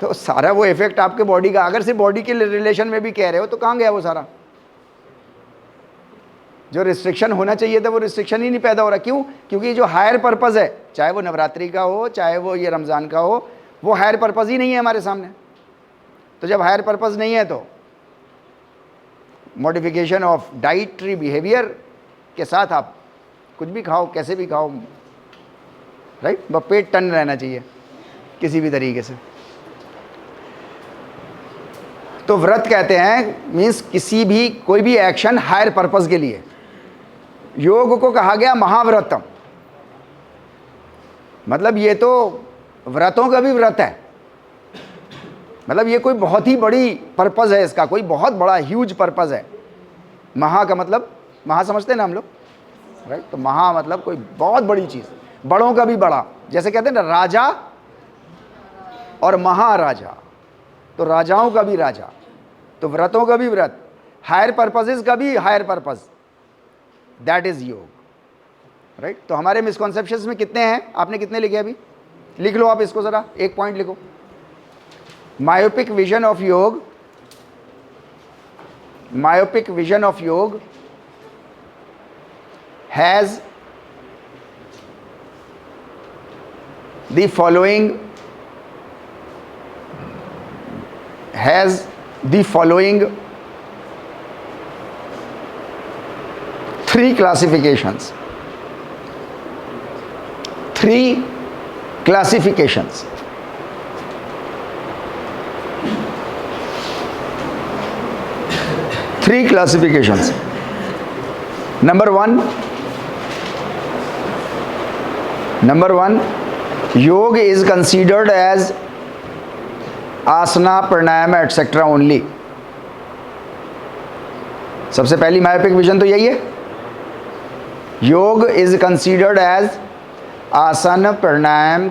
तो सारा वो इफेक्ट आपके बॉडी का, अगर सिर्फ बॉडी के रिलेशन में भी कह रहे हो तो कहाँ गया वो सारा? जो रिस्ट्रिक्शन होना चाहिए था वो रिस्ट्रिक्शन ही नहीं पैदा हो रहा। क्यों? क्योंकि जो हायर पर्पस है, चाहे वो नवरात्रि का हो चाहे वो ये रमज़ान का हो, वो हायर पर्पस ही नहीं है हमारे सामने। तो जब हायर पर्पस नहीं है तो मॉडिफिकेशन ऑफ डाइटरी बिहेवियर के साथ आप कुछ भी खाओ, कैसे भी खाओ, राइट, बस पेट टन रहना चाहिए किसी भी तरीके से। तो व्रत कहते हैं मीन्स किसी भी कोई भी एक्शन हायर पर्पस के लिए। योग को कहा गया महाव्रतम, मतलब ये तो व्रतों का भी व्रत है, मतलब ये कोई बहुत ही बड़ी पर्पस है इसका, कोई बहुत बड़ा ह्यूज पर्पस है। महा का मतलब, महा समझते हैं ना हम लोग, राइट। तो महा मतलब कोई बहुत बड़ी चीज़, बड़ों का भी बड़ा, जैसे कहते हैं ना राजा और महाराजा, तो राजाओं का भी राजा, तो व्रतों का भी व्रत, हायर पर्पसेस का भी हायर पर्पस, दैट इज योग, राइट। तो हमारे मिसकॉन्सेप्शंस में कितने हैं? आपने कितने लिखे अभी? लिख लो आप इसको ज़रा, एक पॉइंट लिखो। मायोपिक विजन ऑफ योग, मायोपिक विजन ऑफ योग has the following three classifications. Three classifications. Three classifications. Number one, योग is considered as asana, pranayama, etc. only. सबसे पहली मायोपिक विजन तो यही है, योग is considered as आसन, प्राणायाम,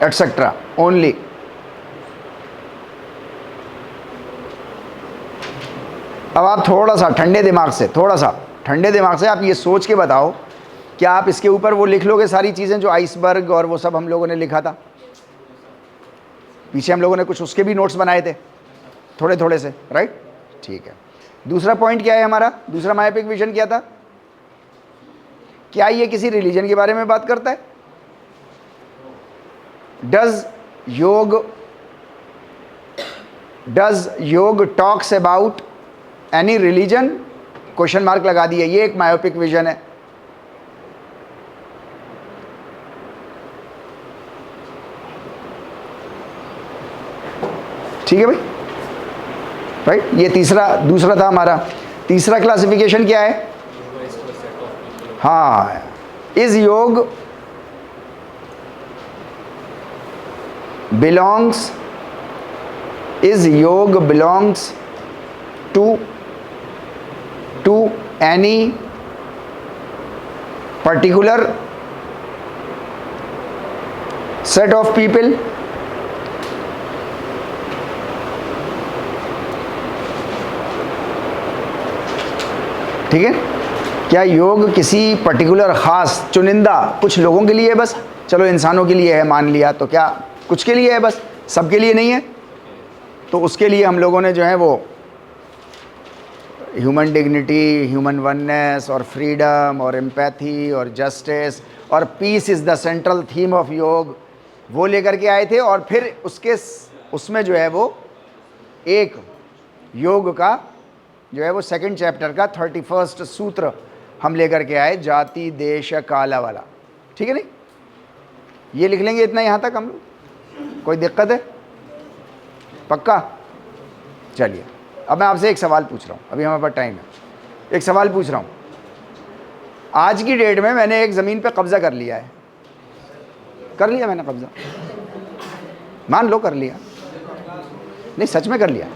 etc. only. अब आप थोड़ा सा ठंडे दिमाग से आप ये सोच के बताओ, क्या आप इसके ऊपर वो लिख लोगे सारी चीज़ें जो आइसबर्ग और वो सब हम लोगों ने लिखा था? पीछे हम लोगों ने कुछ उसके भी नोट्स बनाए थे थोड़े थोड़े से, राइट। ठीक है। दूसरा पॉइंट क्या है हमारा? दूसरा मायोपिक विजन क्या था? क्या ये किसी रिलीजन के बारे में बात करता है? डज योग talks about any religion? Question mark लगा दिया, ये एक मायोपिक विजन है। ठीक है भाई, राइट। ये दूसरा था हमारा। तीसरा क्लासिफिकेशन क्या है? हाँ, is yoga belongs to any particular set of people? ठीक है। क्या योग किसी पर्टिकुलर ख़ास चुनिंदा कुछ लोगों के लिए है बस? चलो इंसानों के लिए है मान लिया, तो क्या कुछ के लिए है बस, सबके लिए नहीं है? तो उसके लिए हम लोगों ने जो है वो ह्यूमन डिग्निटी, ह्यूमन वननेस और फ्रीडम और एम्पैथी और जस्टिस और peace is the central theme of yoga, वो लेकर के आए थे, और फिर उसमें जो है वो एक योग का जो है वो सेकंड चैप्टर का 31 सूत्र हम लेकर के आए, जाति देश काला वाला। ठीक है, नहीं ये लिख लेंगे इतना यहाँ तक हम लोग, कोई दिक्कत है? पक्का? चलिए अब मैं आपसे एक सवाल पूछ रहा हूँ, अभी हमारे पास टाइम है। एक सवाल पूछ रहा हूँ, आज की डेट में मैंने एक ज़मीन पे कब्ज़ा कर लिया है, कर लिया मैंने कब्ज़ा, मान लो कर लिया, नहीं सच में कर लिया,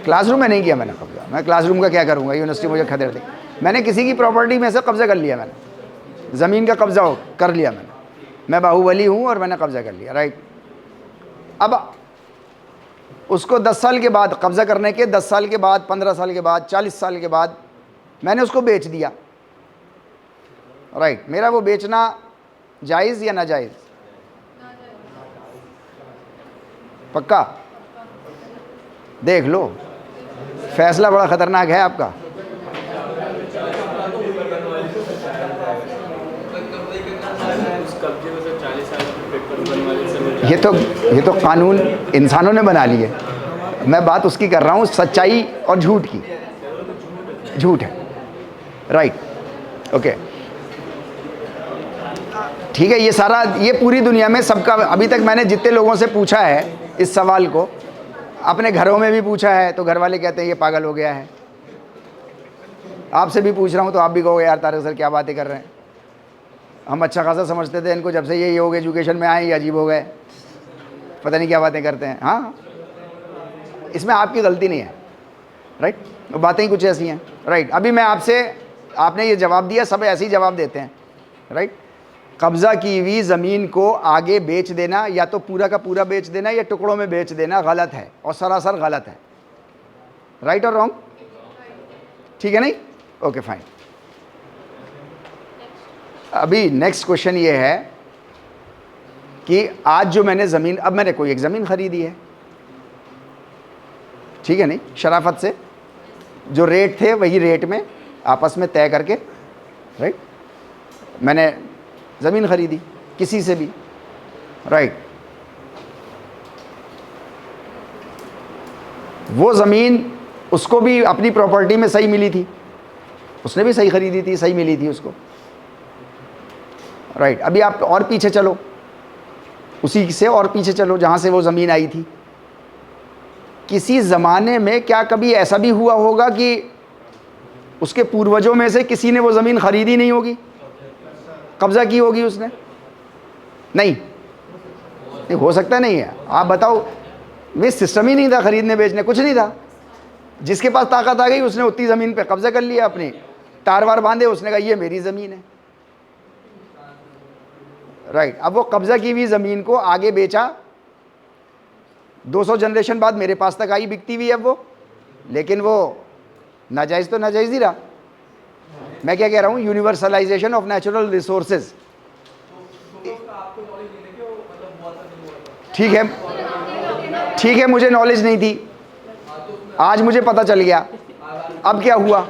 क्लासरूम में नहीं किया मैंने कब्ज़ा, मैं क्लासरूम का क्या करूँगा, यूनिवर्सिटी मुझे खदेड़ दे। मैंने किसी की प्रॉपर्टी में से कब्ज़ा कर लिया, मैंने ज़मीन का कब्ज़ा कर लिया, मैं बाहुबली हूँ और मैंने कब्ज़ा कर लिया, राइट। अब उसको 10 साल के बाद, कब्ज़ा करने के 10 साल के बाद, 15 साल के बाद, 40 साल के बाद मैंने उसको बेच दिया, राइट। मेरा वो बेचना जायज़ या नाजायज़? पक्का? देख लो, फैसला बड़ा ख़तरनाक है आपका। ये तो कानून इंसानों ने बना लिए, मैं बात उसकी कर रहा हूँ, सच्चाई और झूठ की। झूठ है, राइट, ओके, ठीक है। ये सारा, ये पूरी दुनिया में सबका, अभी तक मैंने जितने लोगों से पूछा है इस सवाल को, अपने घरों में भी पूछा है तो घर वाले कहते हैं ये पागल हो गया है। आपसे भी पूछ रहा हूँ तो आप भी कहोगे यार तारिक सर क्या बातें कर रहे हैं, हम अच्छा खासा समझते थे इनको, जब से ये योग एजुकेशन में आए ये अजीब हो गए, पता नहीं क्या बातें करते हैं। हाँ, इसमें आपकी गलती नहीं है, राइट, बातें ही कुछ ऐसी हैं, राइट। अभी मैं आपसे, आपने ये जवाब दिया, सब ऐसे ही जवाब देते हैं, राइट। कब्ज़ा की हुई ज़मीन को आगे बेच देना, या तो पूरा का पूरा बेच देना या टुकड़ों में बेच देना, गलत है और सरासर गलत है, राइट और रॉन्ग? ठीक है, नहीं? Okay fine. अभी नेक्स्ट क्वेश्चन ये है कि आज जो मैंने ज़मीन, अब मैंने कोई एक ज़मीन ख़रीदी है, ठीक है, नहीं, शराफत से जो रेट थे वही रेट में आपस में तय करके, राइट, मैंने ज़मीन ख़रीदी किसी से भी, राइट। वो ज़मीन उसको भी अपनी प्रॉपर्टी में सही मिली थी, उसने भी सही ख़रीदी थी, सही मिली थी उसको, राइट। अभी आप और पीछे चलो, उसी से और पीछे चलो जहाँ से वो ज़मीन आई थी। किसी ज़माने में क्या कभी ऐसा भी हुआ होगा कि उसके पूर्वजों में से किसी ने वो ज़मीन ख़रीदी नहीं होगी, कब्ज़ा की होगी उसने? नहीं, हो सकता नहीं है। आप बताओ, मैं सिस्टम ही नहीं था ख़रीदने बेचने, कुछ नहीं था, जिसके पास ताकत आ गई उसने उतनी ज़मीन पे कब्ज़ा कर लिया, अपने तार वार बांधे, उसने कहा ये मेरी ज़मीन है, राइट। अब वो कब्ज़ा की हुई ज़मीन को आगे बेचा, 200 जनरेशन बाद मेरे पास तक आई बिकती हुई है वो, लेकिन वो नाजायज़ तो नाजायज़ ही रहा। मैं क्या कह रहा हूँ, यूनिवर्सलाइजेशन ऑफ नेचुरल रिसोर्सेज, ठीक है, ठीक है, मुझे नॉलेज नहीं थी, आज मुझे पता चल गया, अब क्या हुआ?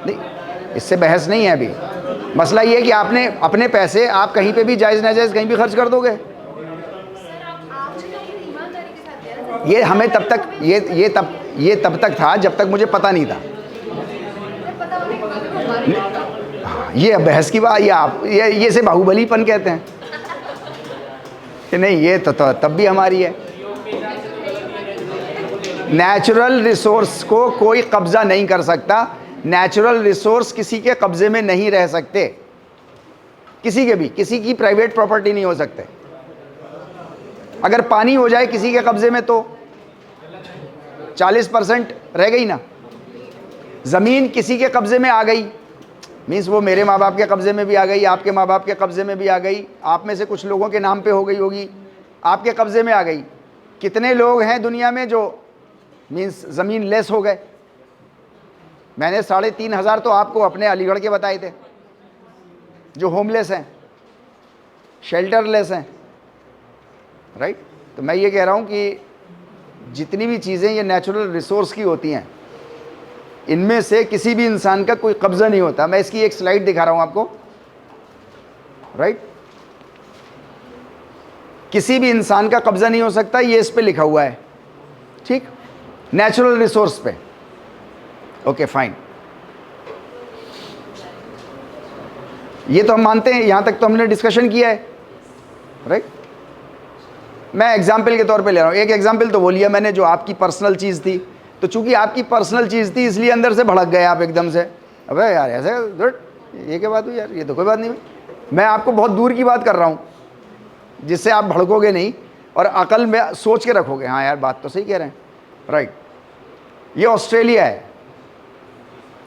नहीं, इससे बहस नहीं है। अभी मसला ये है कि आपने अपने पैसे आप कहीं पे भी जायज़ नाजायज़ कहीं भी खर्च कर दोगे। ये हमें तब तक, ये तब तक था जब तक मुझे पता नहीं था। ये बहस की बात, ये आप ये से बाहुबलीपन कहते हैं कि नहीं, ये तो तब भी हमारी है। नेचुरल रिसोर्स को कोई कब्ज़ा नहीं कर सकता, नेचुरल रिसोर्स किसी के कब्ज़े में नहीं रह सकते, किसी के भी, किसी की प्राइवेट प्रॉपर्टी नहीं हो सकते। अगर पानी हो जाए किसी के कब्ज़े में तो 40% रह गई ना। ज़मीन किसी के कब्ज़े में आ गई, मीन्स वो मेरे माँ बाप के कब्ज़े में भी आ गई, आपके माँ बाप के कब्ज़े में भी आ गई, आप में से कुछ लोगों के नाम पे हो गई होगी, आपके कब्ज़े में आ गई। कितने लोग हैं दुनिया में जो मीन्स ज़मीन लेस हो गए? मैंने 3,500 तो आपको अपने अलीगढ़ के बताए थे जो होमलेस हैं, शेल्टरलेस हैं, राइट। तो मैं ये कह रहा हूँ कि जितनी भी चीज़ें ये नेचुरल रिसोर्स की होती हैं, इनमें से किसी भी इंसान का कोई कब्ज़ा नहीं होता। मैं इसकी एक स्लाइड दिखा रहा हूँ आपको, राइट। किसी भी इंसान का कब्जा नहीं हो सकता, ये इस पे लिखा हुआ है, ठीक, नेचुरल रिसोर्स पे। ओके फाइन, ये तो हम मानते हैं, यहां तक तो हमने डिस्कशन किया है, राइट। मैं एग्जाम्पल के तौर पे ले रहा हूं, एक एग्जाम्पल तो वो लिया मैंने जो आपकी पर्सनल चीज थी, तो चूंकि आपकी पर्सनल चीज थी इसलिए अंदर से भड़क गए आप एकदम से, अबे यार ऐसे ये क्या बात हुई यार, ये तो कोई बात नहीं हुई। मैं आपको बहुत दूर की बात कर रहा हूं जिससे आप भड़कोगे नहीं और अकल में सोच के रखोगे, हाँ यार बात तो सही कह रहे हैं, राइट। ये ऑस्ट्रेलिया है,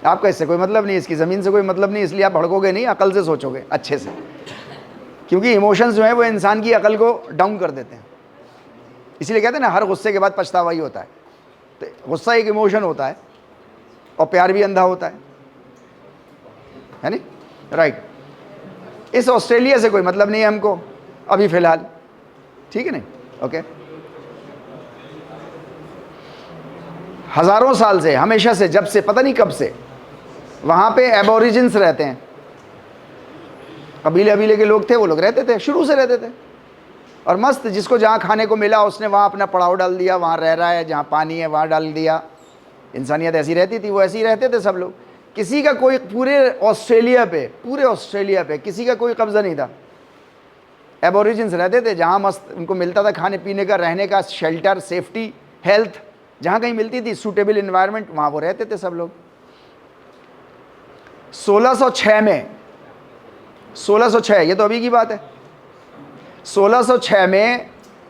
आपका इससे कोई मतलब नहीं, इसकी ज़मीन से कोई मतलब नहीं, इसलिए आप भड़कोगे नहीं, अकल से सोचोगे अच्छे से, क्योंकि इमोशंस जो है वो इंसान की अकल को डाउन कर देते हैं। इसीलिए कहते हैं ना हर गुस्से के बाद पछतावा ही होता है। तो गुस्सा एक इमोशन होता है और प्यार भी अंधा होता है नहीं, राइट। इस ऑस्ट्रेलिया से कोई मतलब नहीं है हमको अभी फ़िलहाल, ठीक है नहीं, ओके। हज़ारों साल से, हमेशा से, जब से पता नहीं कब से वहाँ पे एबोरिजिन्स रहते हैं, कबीले अबीले के लोग थे, वो लोग रहते थे, शुरू से रहते थे, और मस्त जिसको जहाँ खाने को मिला उसने वहाँ अपना पड़ाव डाल दिया, वहाँ रह रहा है, जहाँ पानी है वहाँ डाल दिया। इंसानियत ऐसी रहती थी, वो ऐसे ही रहते थे सब लोग, किसी का कोई पूरे ऑस्ट्रेलिया पे किसी का कोई कब्जा नहीं था। एबोरिजिन्स रहते थे जहाँ मस्त उनको मिलता था खाने पीने का, रहने का, शेल्टर, सेफ्टी, हेल्थ, जहाँ कहीं मिलती थी सूटेबल इन्वायरमेंट, वहाँ वो रहते थे सब लोग। 1606 में, 1606 ये तो अभी की बात है, 1606 में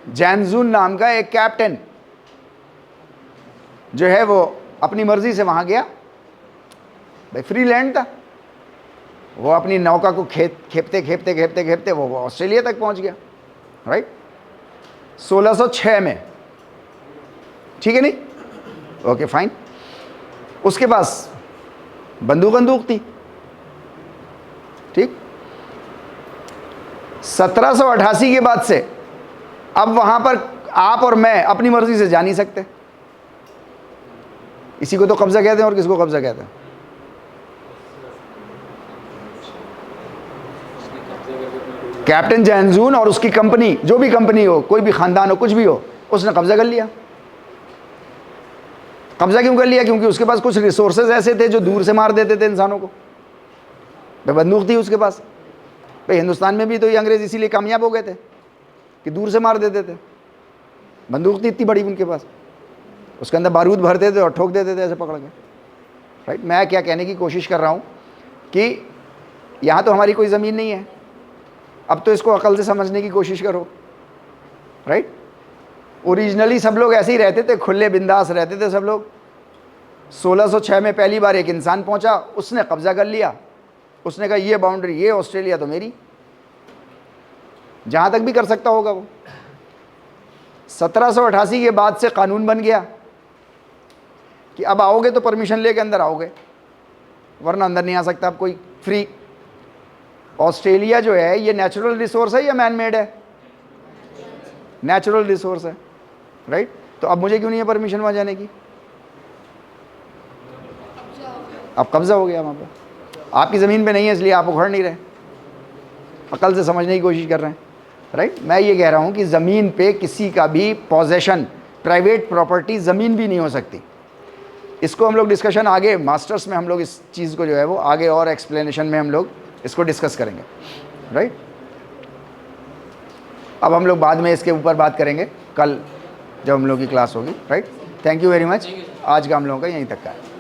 जैनजून नाम का एक कैप्टन जो है वो अपनी मर्जी से वहाँ गया, भाई फ्री लैंड था, वो अपनी नौका को खेपते वो ऑस्ट्रेलिया तक पहुँच गया, राइट, 1606 में, ठीक है नहीं, ओके फाइन। उसके पास बंदूक थी, ठीक। 1788 के बाद से अब वहां पर आप और मैं अपनी मर्जी से जा नहीं सकते। इसी को तो कब्जा कहते हैं, और किसको कब्जा कहते हैं? कैप्टन जैनजून और उसकी कंपनी, जो भी कंपनी हो, कोई भी खानदान हो, कुछ भी हो, उसने कब्जा कर लिया। कब्जा क्यों कर लिया? क्योंकि उसके पास कुछ रिसोर्सेज ऐसे थे जो दूर से मार देते थे इंसानों को। भाई बंदूक थी उसके पास। भाई हिंदुस्तान में भी तो ये अंग्रेज इसीलिए कामयाब हो गए थे कि दूर से मार देते थे। बंदूक थी इतनी बड़ी उनके पास, उसके अंदर बारूद भरते थे और ठोक देते थे ऐसे पकड़ के, राइट। मैं क्या कहने की कोशिश कर रहा हूँ कि यहाँ तो हमारी कोई ज़मीन नहीं है, अब तो इसको अकल से समझने की कोशिश करो, राइट। ओरिजिनली सब लोग ऐसे ही रहते थे, खुले बिंदास रहते थे सब लोग। 1606 में पहली बार एक इंसान पहुंचा, उसने कब्जा कर लिया, उसने कहा ये बाउंड्री, ये ऑस्ट्रेलिया तो मेरी, जहां तक भी कर सकता होगा वो। 1788 के बाद से कानून बन गया कि अब आओगे तो परमिशन लेके अंदर आओगे, वरना अंदर नहीं आ सकता आप कोई, फ्री। ऑस्ट्रेलिया जो है ये नेचुरल रिसोर्स है या मैन मेड है? नेचुरल रिसोर्स है, राइट। तो अब मुझे क्यों नहीं है परमिशन वहां जाने की? अब कब्जा हो गया वहां पर, आपकी ज़मीन पे नहीं है, इसलिए आप उखड़ नहीं रहे, अकल से समझने की कोशिश कर रहे हैं, राइट। मैं ये कह रहा हूँ कि ज़मीन पे किसी का भी पोजेशन, प्राइवेट प्रॉपर्टी ज़मीन भी नहीं हो सकती। इसको हम लोग डिस्कशन आगे मास्टर्स में हम लोग इस चीज़ को जो है वो आगे और एक्सप्लेनेशन में हम लोग इसको डिस्कस करेंगे, राइट। अब हम लोग बाद में इसके ऊपर बात करेंगे कल जब हम लोग की क्लास होगी, right. Thank you very much. आज का हम लोगों का यहीं तक का है।